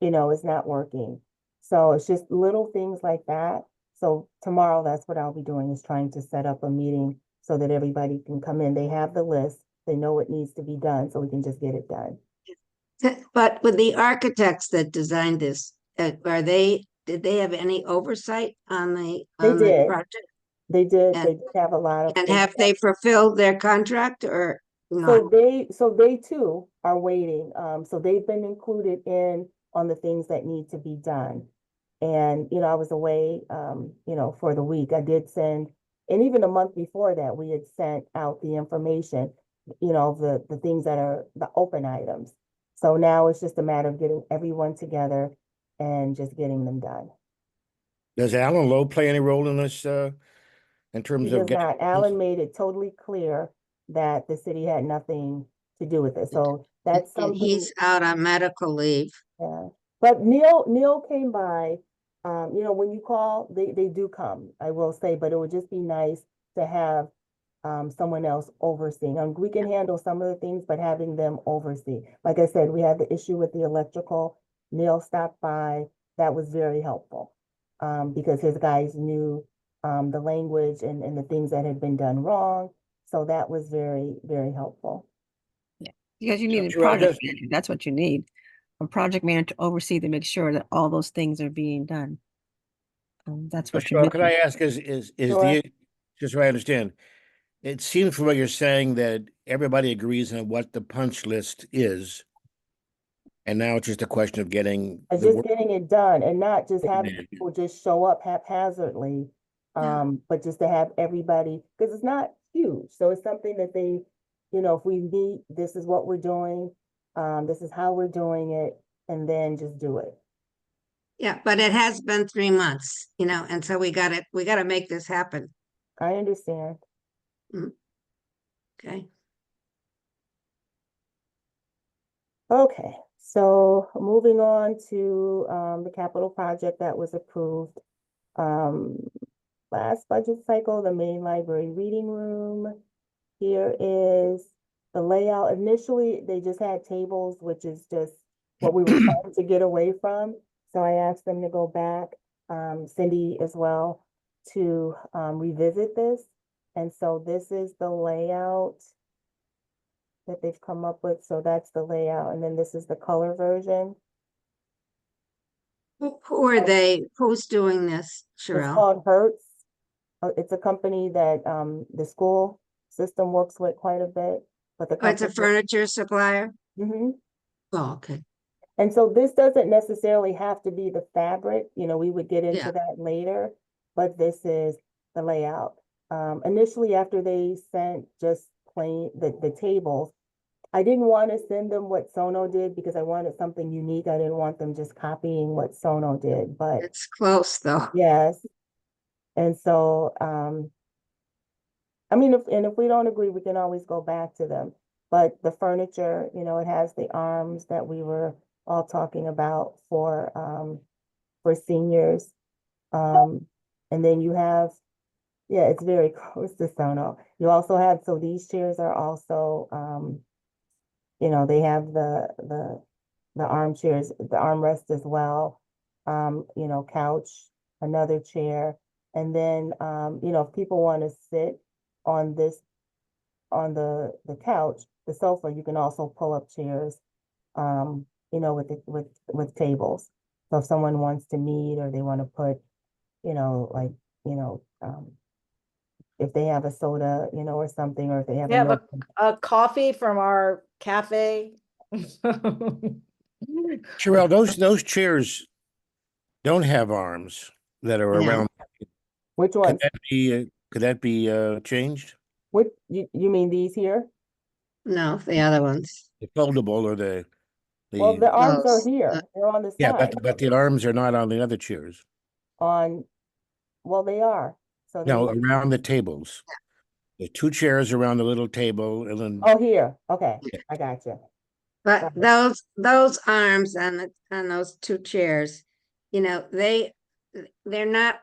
is not working. So it's just little things like that. So tomorrow, that's what I'll be doing, is trying to set up a meeting so that everybody can come in. They have the list, they know what needs to be done, so we can just get it done. But with the architects that designed this, did they have any oversight on the did. project? They did And- have a lot of. And have they fulfilled their contract or not? So they too are waiting. So they've been included on the things that need to be done. And, I was away, for the week. I did send, and even a month before that, we had sent out the information, the things that are the open items. So now it's just a matter of getting everyone together and just getting them done. Does Alan Lowe play any role in this, in He terms of does getting? not. Alan made it totally clear that the city had nothing to do with it. So that's And something. he's out on medical leave. Yeah, but Neil came by, when you call, they do come, I will say, but it would just be nice to have someone else overseeing. We can handle some of the things, but having them oversee. Like I said, we had the issue with the electrical. Neil stopped by. That was very helpful, because his guys knew the language and the things that had been done wrong. So that was very, very helpful. Because you need a Sure, I'll project just- manager, that's what you need. A project manager to oversee to make sure that all those things are being done. That's what you're Cheryl, could I missing. ask, is Sure. just so I understand, it seems from what you're saying that everybody agrees on what the punch list is. And now it's just a question of getting It's the just work. getting it done and not just having Yeah. people just show up haphazardly. Yeah. But just to have everybody, because it's not huge. So it's something that they, if we meet, this is what we're doing. This is how we're doing it, and then just do it. Yeah, but it has been 3 months, and so we gotta make this happen. I understand. Okay. Okay, so moving on to the capital project that was approved. Last budget cycle, the main library reading room. Here is the layout. Initially, they just had tables, which is just what we were trying to get away from. So I asked them to go back, Cindy as well, to revisit this. And so this is the layout that they've come up with. So that's the layout. And then this is the color version. Who are they? Who's doing this, It's Sherelle? called Hertz. It's a company that the school system works with quite a bit, but the Oh, it's a company. furniture supplier? Mm-hmm. Oh, okay. And so this doesn't necessarily have to be the fabric, you know, we would get into Yeah. that later, but this is the layout. Initially, after they sent just plain the tables, I didn't want to send them what Sono did because I wanted something unique. I didn't want them just copying what Sono did, but It's close though. yes. And so, I mean, if we don't agree, we can always go back to them. But the furniture, you know, it has the arms that we were all talking about for seniors. And then you have, yeah, it's very close to Sono. You also have, so these chairs are also, you know, they have the armchairs, the armrest as well. You know, couch, another chair. And then, you know, if people want to sit on this, on the couch, the sofa, you can also pull up chairs, you know, with tables. So if someone wants to meet or they want to put, you know, like, you know, if they have a soda, you know, or something, or if they have We have milk. a coffee from our cafe. Sherelle, those chairs don't have arms that are No. around. Which ones? Could that be changed? What, you mean these here? No, the other ones. The foldable or Well, the arms are Those, here. They're on the yeah, side. but the arms are not on the other chairs. On, well, they are. So No, they, around the tables. The two chairs around the little table and then oh, here. Okay, I got you. But Right. those arms on those two chairs, you know, they're not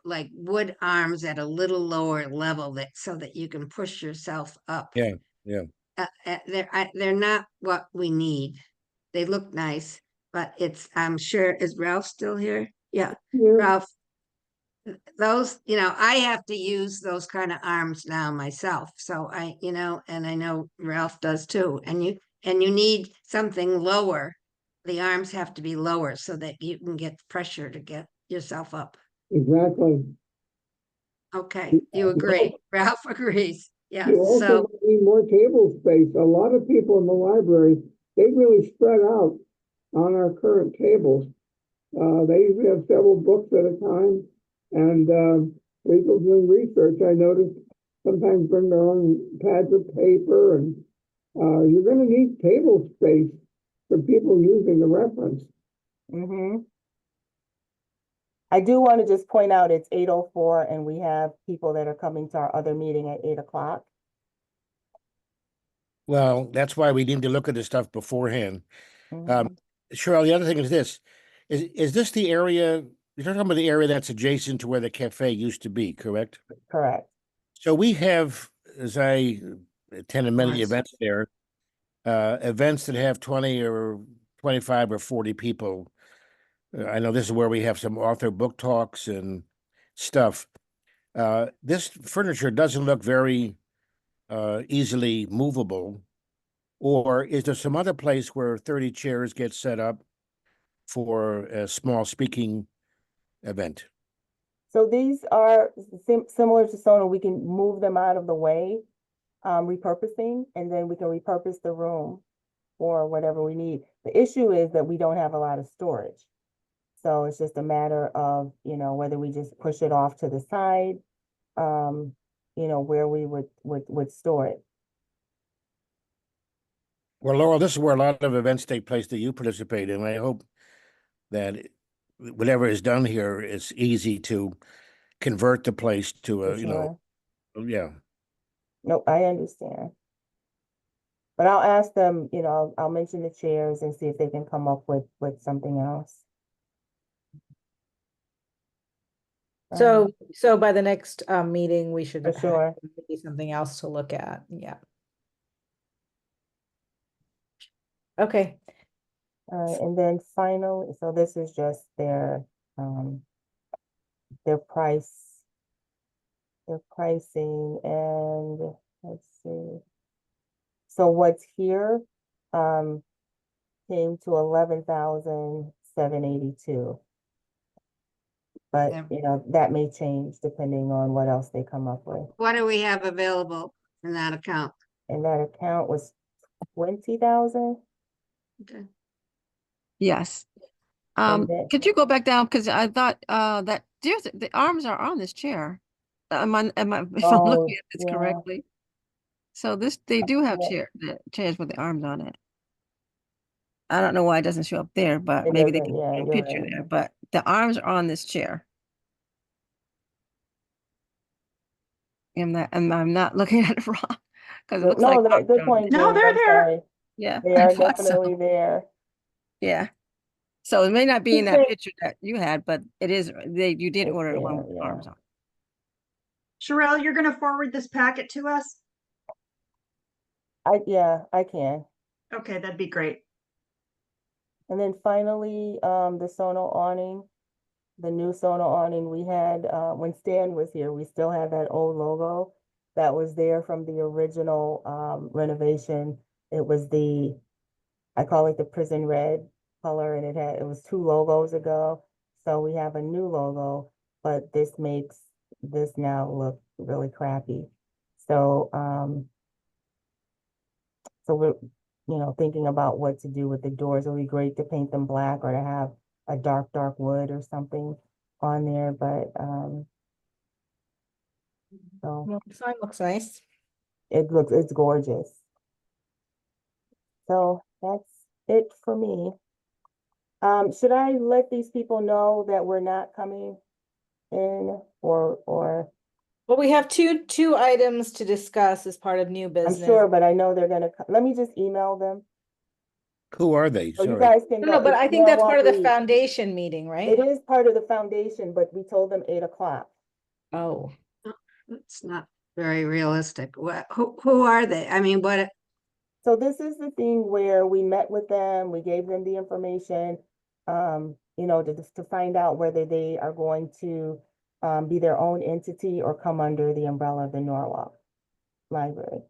like wood arms at a little lower level that so that you can push yourself up. yeah. They're not what we need. They look nice, but it's, I'm sure, is Ralph still here? Yeah, Here, Ralph. Those, you know, I have to use those kind of arms now myself. So I, you know, and I know Ralph does too. And you need something lower. The arms have to be lower so that you can get pressure to get yourself up. exactly. Okay, you agree. Ralph agrees. Yeah, You also so, need more table space. A lot of people in the library, they really spread out on our current tables. They usually have several books at a time, and people doing research, I noticed, sometimes bring their own pads of paper, and you're going to need table space for people using the reference. Mm-hmm. I do want to just point out it's 8:04 and we have people that are coming to our other meeting at 8 o'clock. Well, that's why we need to look at this stuff beforehand. Mhm. Cheryl, the other thing is this, is this the area, you're talking about the area that's adjacent to where the cafe used to be, correct? Correct. So we have, as I attended many Nice. events there, events that have 20 or 25 or 40 people. I know this is where we have some author book talks and stuff. This furniture doesn't look very easily movable. Or is there some other place where 30 chairs get set up for a small speaking event? So these are similar to Sona. We can move them out of the way, repurposing, and then we can repurpose the room for whatever we need. The issue is that we don't have a lot of storage. So it's just a matter of, you know, whether we just push it off to the side, you know, where we would store it. Well, Laurel, this is where a lot of events take place that you participate in. I hope that whatever is done here is easy to convert the place to For a, you know, sure. yeah. No, I understand. But I'll ask them, you know, I'll mention the chairs and see if they can come up with something else. So by the next meeting, we should For have sure. maybe something else to look at. Yeah. Okay. And then finally, so this is just their price, their pricing, and let's see. So what's here, came to 11,782. But, Yeah. you know, that may change depending on what else they come up with. what do we have available in that account? And that account was 20,000. Okay. Yes. And then- Could you go back down? Because I thought that the arms are on this chair. Am I if I'm Oh, looking at this yeah. correctly? So they do have Yeah. the chairs with the arms on it. I don't know why it doesn't show up there, but It maybe they doesn't, can yeah, put a you're picture right. there. But the arms are on this chair. And I'm not looking at it wrong because it looks like No, arms good are on point, it. No, James, they're I'm there. sorry. Yeah, They I are thought so. definitely there. Yeah. So it may not be in that Okay. picture that you had, but it is. You did It's order the one there, with yeah. arms on. Sherelle, you're gonna forward this packet to us? Yeah, I can. Okay, that'd be great. And then finally, the Sono awning, the new Sono awning we had, when Stan was here, we still had that old logo that was there from the original, renovation. It was I call it the prison red color, and it was two logos ago. So we have a new logo, but this makes this now look really crappy. So, so we're, thinking about what to do with the doors. It would be great to paint them black or to have a dark wood or something on there, but, so Well, the sign looks nice. it's gorgeous. So that's it for me. Should I let these people know that we're not coming in or, Well, we have two items to discuss as part of new I'm business. sure, but I know they're gonna, let me just email them. Who are they? So you Sorry. guys can No, go. but It's I think that's part of the Norwalk Reed. foundation meeting, right? It is part of the foundation, but we told them 8 o'clock. Oh, It's not very realistic. Who are they? I mean, what, So this is the thing where we met with them, we gave them the information, to find out whether they are going to be their own entity or come under the umbrella of the Norwalk Library.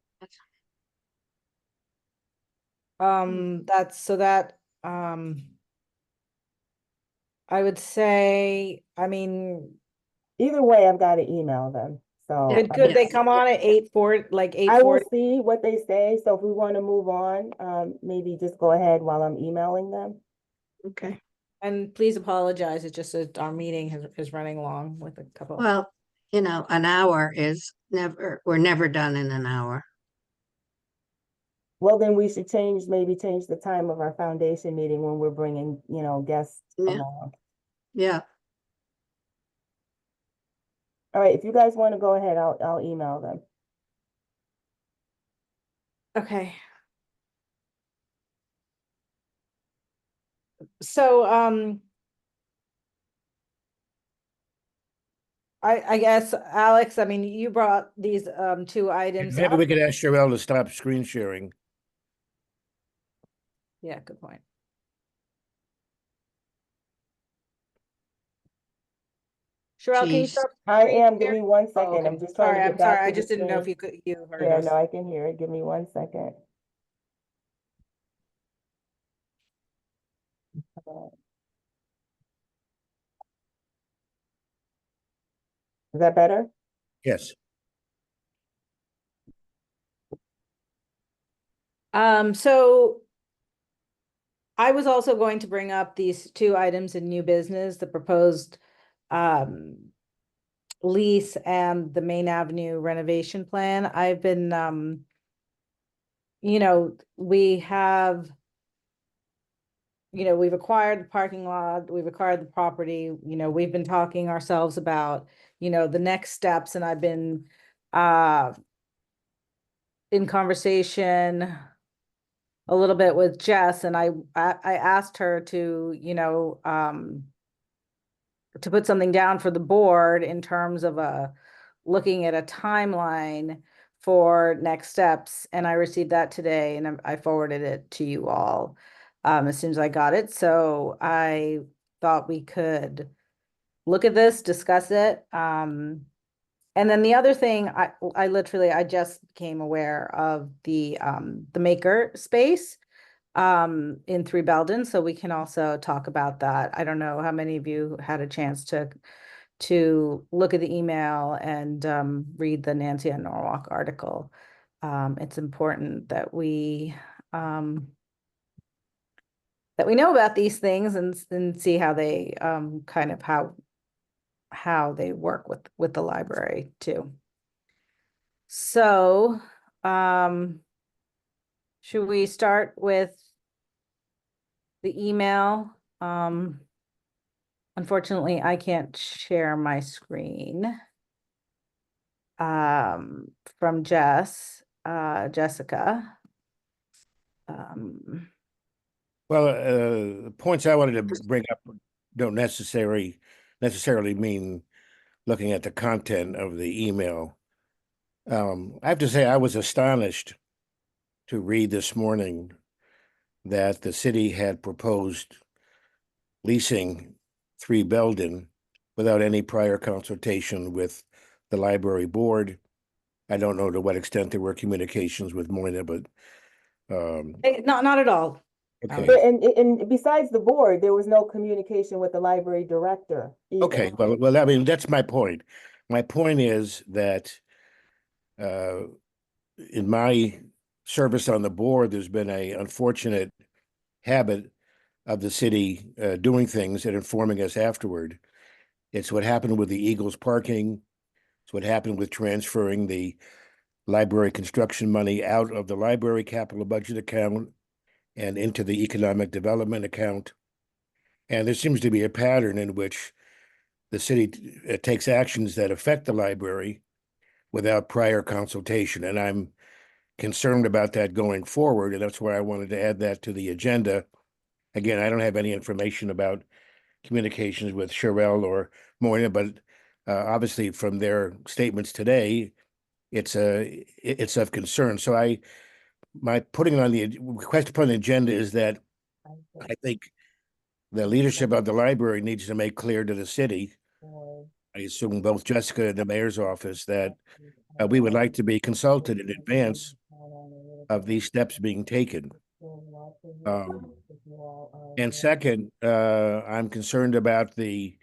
that's so that, I would say, I mean, Either way, I've got to email them, so. Yeah, could they yes. come on at 8:40, like I will 8:40? see what they say, so if we want to move on, maybe just go ahead while I'm emailing them. okay. And please apologize, it's just that our meeting is running long with a couple. Well, an hour we're never done in an hour. Well, then we should maybe change the time of our foundation meeting when we're bringing, guests Yeah. along. Yeah, All right, if you guys want to go ahead, I'll email them. Okay. So, I guess, Alex, I mean, you brought these, two items Maybe up. we could ask Cheryl to stop screen sharing. Yeah, good point. Cheryl, can you Jeez. stop? I screen am, give sharing? me one Oh, second, I'm okay. just trying to Sorry, get I'm back sorry, to I the just didn't know if screen. you heard Yeah, us. no, I can hear it, give me 1 second. Is that better? Yes. So I was also going to bring up these two items in new business, the proposed lease and the Main Avenue renovation plan. I've been, we have, we've acquired the parking lot, we've acquired the property, we've been talking ourselves about, the next steps, and I've been in conversation a little bit with Jess, and I asked her to, to put something down for the board in terms of looking at a timeline for next steps, and I received that today, and I forwarded it to you all as soon as I got it. So I thought we could look at this, discuss it. And then the other thing, I just became aware of the maker space in 3 Belden, so we can also talk about that. I don't know how many of you had a chance to look at the email and read the Nancy and Norwalk article. It's important that we that we know about these things and see how they kind of how they work with the library too. So, should we start with the email? Unfortunately, I can't share my screen. From Jessica. Well, the points I wanted to bring up don't necessarily mean looking at the content of the email. I have to say I was astonished to read this morning that the city had proposed leasing 3 Belden without any prior consultation with the library board. I don't know to what extent there were communications with Moyna, but Not at all. okay. And besides the board, there was no communication with the library director either. Okay, well, I mean, that's my point. My point is that in my service on the board, there's been a unfortunate habit of the city doing things and informing us afterward. It's what happened with the Eagles parking. It's what happened with transferring the library construction money out of the library capital budget account and into the economic development account. And there seems to be a pattern in which the city takes actions that affect the library without prior consultation. And I'm concerned about that going forward. And that's why I wanted to add that to the agenda. Again, I don't have any information about communications with Sherelle or Moyna, but obviously from their statements today, it's of concern. So my putting it on the request to put on the agenda is that I think the leadership of the library needs to make clear to the city, I assume both Jessica and the mayor's office, that we would like to be consulted in advance of these steps being taken. And second, I'm concerned about the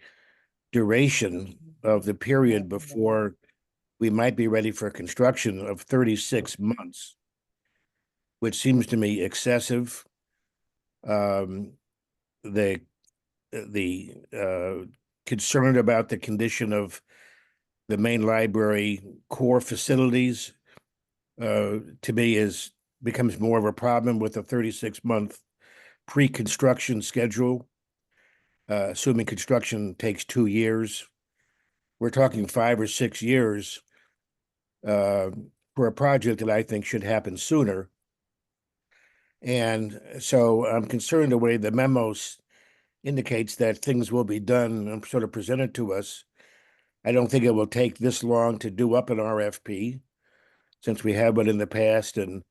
duration of the period before we might be ready for construction of 36 months, which seems to me excessive. The concern about the condition of the main library core facilities to me becomes more of a problem with a 36-month pre-construction schedule, assuming construction takes 2 years. We're talking 5 or 6 years for a project that I think should happen sooner. And so I'm concerned the way the memos indicates that things will be done and sort of presented to us. I don't think it will take this long to do up an RFP, since we have one in the past, and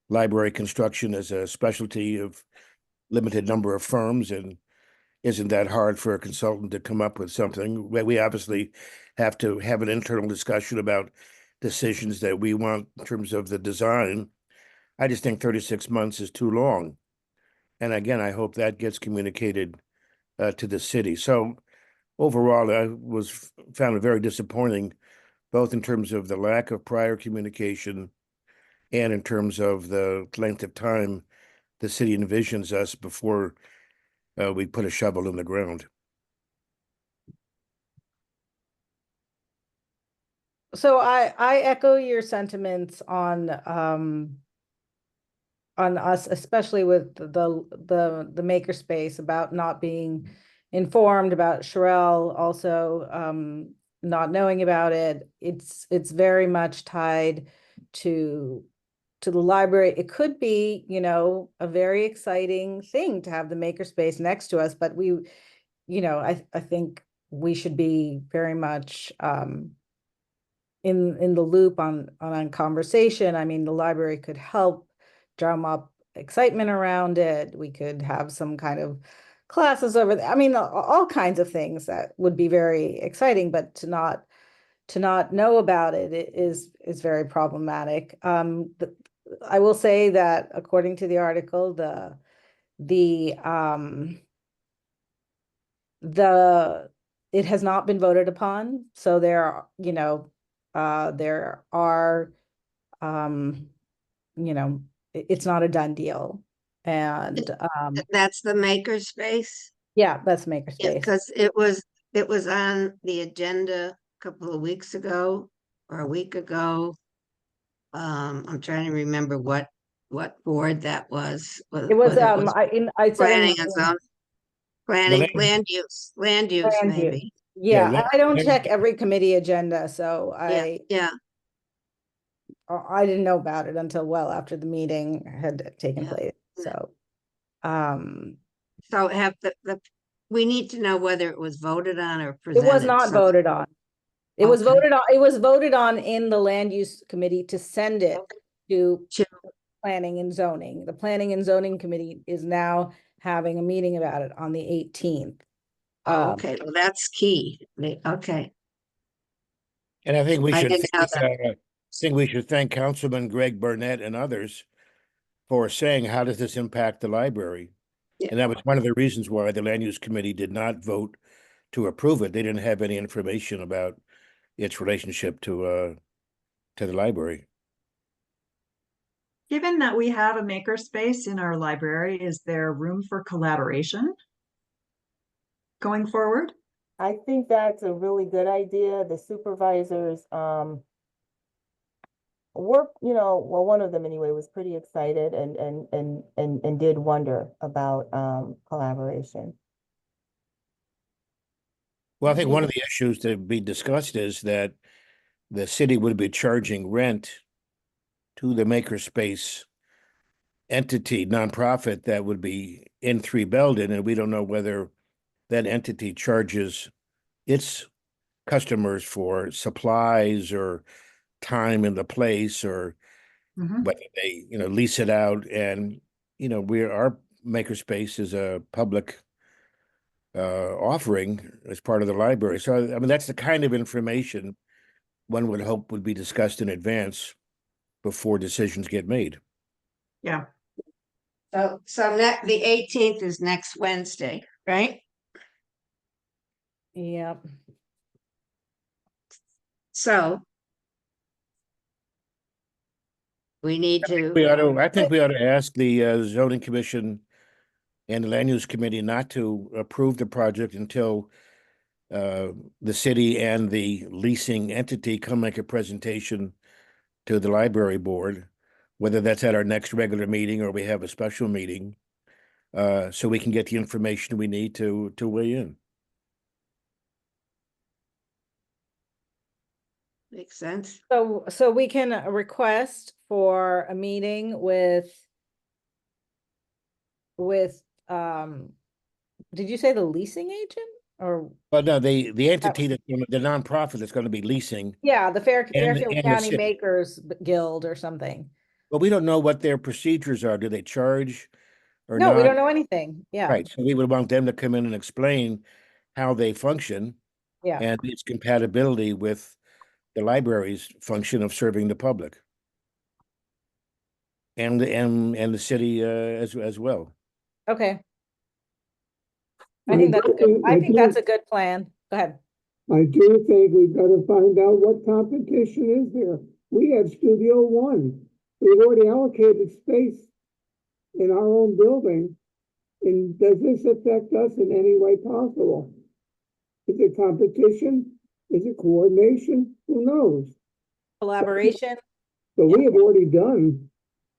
library construction is a specialty of limited number of firms, and isn't that hard for a consultant to come up with something. We obviously have to have an internal discussion about decisions that we want in terms of the design. I just think 36 months is too long. And again, I hope that gets communicated to the city. So overall, I found it very disappointing, both in terms of the lack of prior communication and in terms of the length of time the city envisions us before we put a shovel in the ground. So I echo your sentiments on us, especially with the makerspace, about not being informed, about Sherelle also not knowing about it. It's very much tied to the library. It could be, a very exciting thing to have the makerspace next to us, but I think we should be very much in the loop on conversation. I mean, the library could help drum up excitement around it. We could have some kind of classes over there. I mean, all kinds of things that would be very exciting, but to not know about it is very problematic. I will say that according to the article, it has not been voted upon. So there are, it's not a done deal. And, That's the makerspace? yeah, that's Yeah, Makerspace. because it was on the agenda a couple of weeks ago or a week ago. I'm trying to remember what board that was. It was, whether it was I said in planning and zone, planning, land use land use. maybe. Yeah, land- I don't land- check every committee agenda, so Yeah, yeah, I didn't know about it until well after the meeting had taken Yeah, place, yeah. so. so have we need to know whether it was voted on or It presented. was not so that- voted on. It was Okay. voted on in the land use committee to send it to To- planning and zoning. The planning and zoning committee is now having a meeting about it on the 18th. Oh, okay, well, that's key. Okay, And I think we I should didn't know think we should thank Councilman Greg Burnett and others for saying, how does this impact the library? Yeah. And that was one of the reasons why the land use committee did not vote to approve it. They didn't have any information about its relationship to the library. Given that we have a makerspace in our library, is there room for collaboration going forward? I think that's a really good idea. The supervisors, well, one of them anyway was pretty excited and did wonder about, collaboration. Well, I think one of the issues to be discussed is that the city would be charging rent to the makerspace entity, nonprofit that would be in 3 Belden, and we don't know whether that entity charges its customers for supplies or time in the place, or Mhm. whether they, lease it out. And, our makerspace is a public offering as part of the library. So, I mean, that's the kind of information one would hope would be discussed in advance before decisions get made. Yeah, so the 18th is next Wednesday, right? Yeah, So we need I think to, we ought to ask the zoning commission and the land use committee not to approve the project until the city and the leasing entity come make a presentation to the library board, whether that's at our next regular meeting or we have a special meeting, so we can get the information we need to weigh in. makes sense. so we can request for a meeting with, did you say the leasing agent or? But no, the entity the nonprofit that's going to be leasing, Yeah, the And- Fairfield and the County city. Makers Guild or something. but we don't know what their procedures are. Do they charge or No, not? we don't know anything. Yeah, Right, so we would want them to come in and explain how they function yeah. and its compatibility with the library's function of serving the public. And the city as well. Okay. I I think that's do good. think- I I think do- that's a good plan. Go ahead. I do think we've got to find out what competition is there. We have Studio One. We've already allocated space in our own building. And does this affect us in any way possible? Is it competition? Is it coordination? Who knows? Collaboration. But we have already done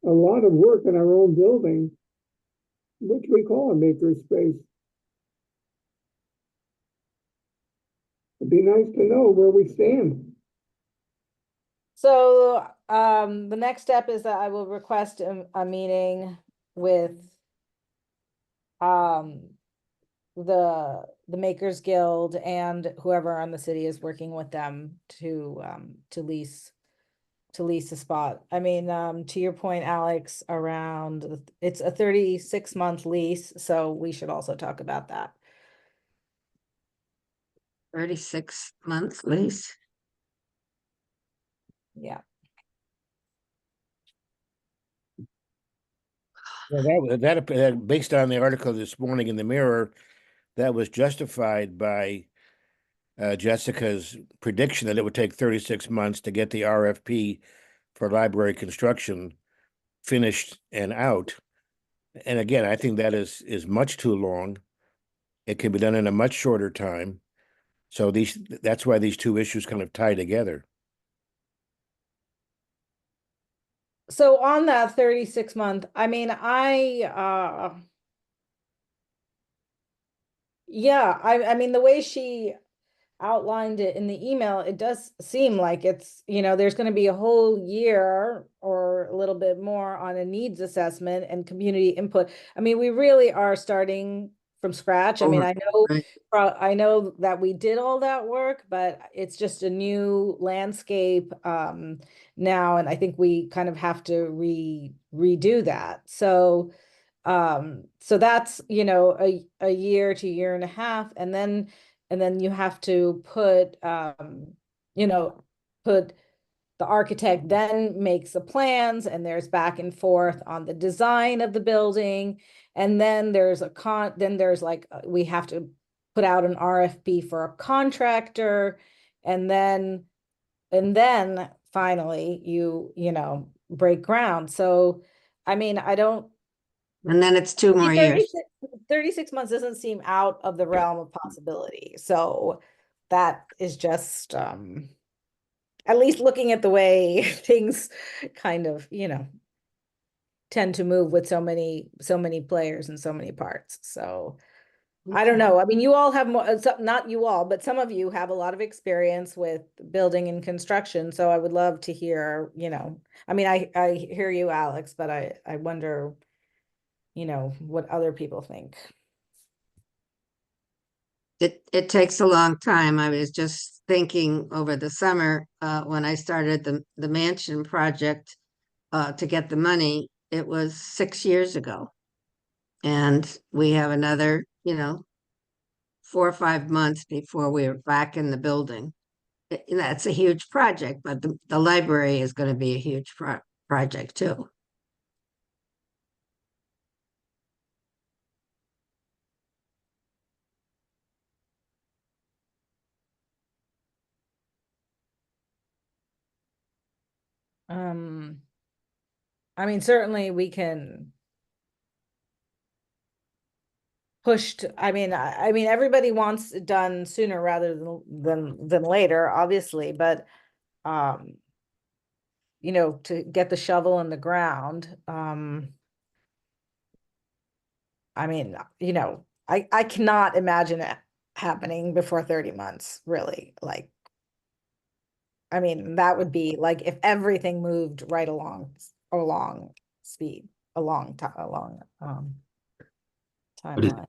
a lot of work in our own building, which we call a makerspace. It'd be nice to know where we stand. So, the next step is that I will request a meeting with the Makers Guild and whoever on the city is working with them to lease a spot. I mean, to your point, Alex, it's a 36-month lease, so we should also talk about that. 36-month lease. Yeah. Well, that based on the article this morning in the Mirror, that was justified by Jessica's prediction that it would take 36 months to get the RFP for library construction finished and out. And again, I think that is much too long. It can be done in a much shorter time. So that's why these two issues kind of tie together. So on that 36-month, I mean, yeah, I mean, the way she outlined it in the email, it does seem like it's, there's going to be a whole year or a little bit more on a needs assessment and community input. I mean, we really are starting from scratch. I mean, Oh, right. I know that we did all that work, but it's just a new landscape now, and I think we kind of have to redo that. So that's, a year to year and a half, and then you have to put put the architect then makes the plans, and there's back and forth on the design of the building, and then there's like we have to put out an RFP for a contractor, and then finally you break ground. So I mean, I don't And then it's 2 more years. 36 months doesn't seem out of the realm of possibility. So that is just at least looking at the way things kind of, tend to move with so many players and so many parts. So I don't know. I mean, you all have more, not you all, but some of you have a lot of experience with building and construction. So I would love to hear, I mean, I hear you, Alex, but I wonder, what other people think. It takes a long time. I was just thinking over the summer, when I started the mansion project, to get the money, it was 6 years ago. And we have another, 4 or 5 months before we're back in the building. That's a huge project, but the library is going to be a huge project too. I mean, certainly we can pushed. I mean, I mean, everybody wants it done sooner rather than later, obviously, but to get the shovel in the ground, I mean, I cannot imagine it happening before 30 months, really. Like, I mean, that would be like if everything moved right along speed, along But timeline.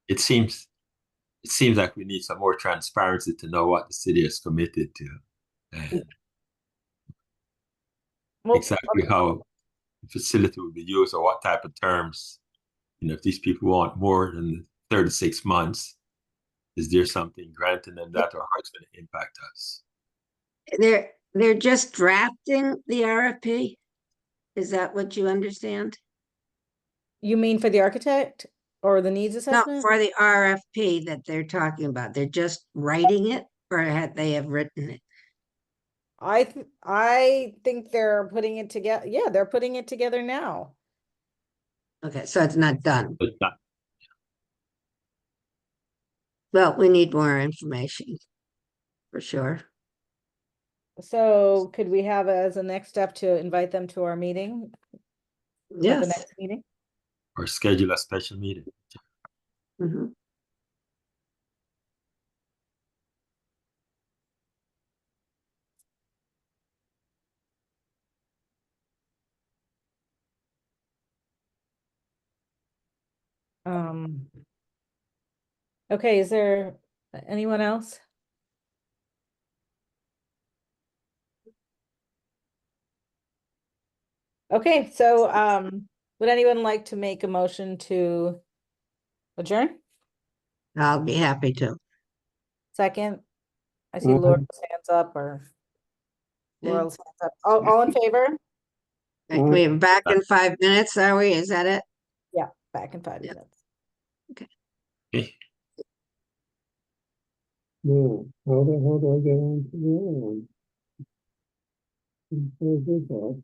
it seems like we need some more transparency to know what the city is committed to, and Well, exactly how the facility will be used or what type of terms. If these people want more than 36 months, is there something granting them that, or how it's going to impact us? They're just drafting the RFP. Is that what you understand? you mean for the architect or the needs No, assessment? for the RFP that they're talking about. They're just writing it, or they have written it? I think they're putting it together. Yeah, they're putting it together now. Okay, so it's not done. But not, Well, we need more information for sure. So could we have as a next step to invite them to our meeting at the Yes. next meeting? or schedule a special meeting. Mhm. Okay, is there anyone else? Okay, so would anyone like to make a motion to adjourn? I'll be happy to. Second? I see Laura's hands up or Laurel's hands up. All in favor? We're back in 5 minutes, are we? Is that it? Yeah, back in 5 Yeah. minutes. Okay. Yeah, how the hell do I get on to the other one? Close this off.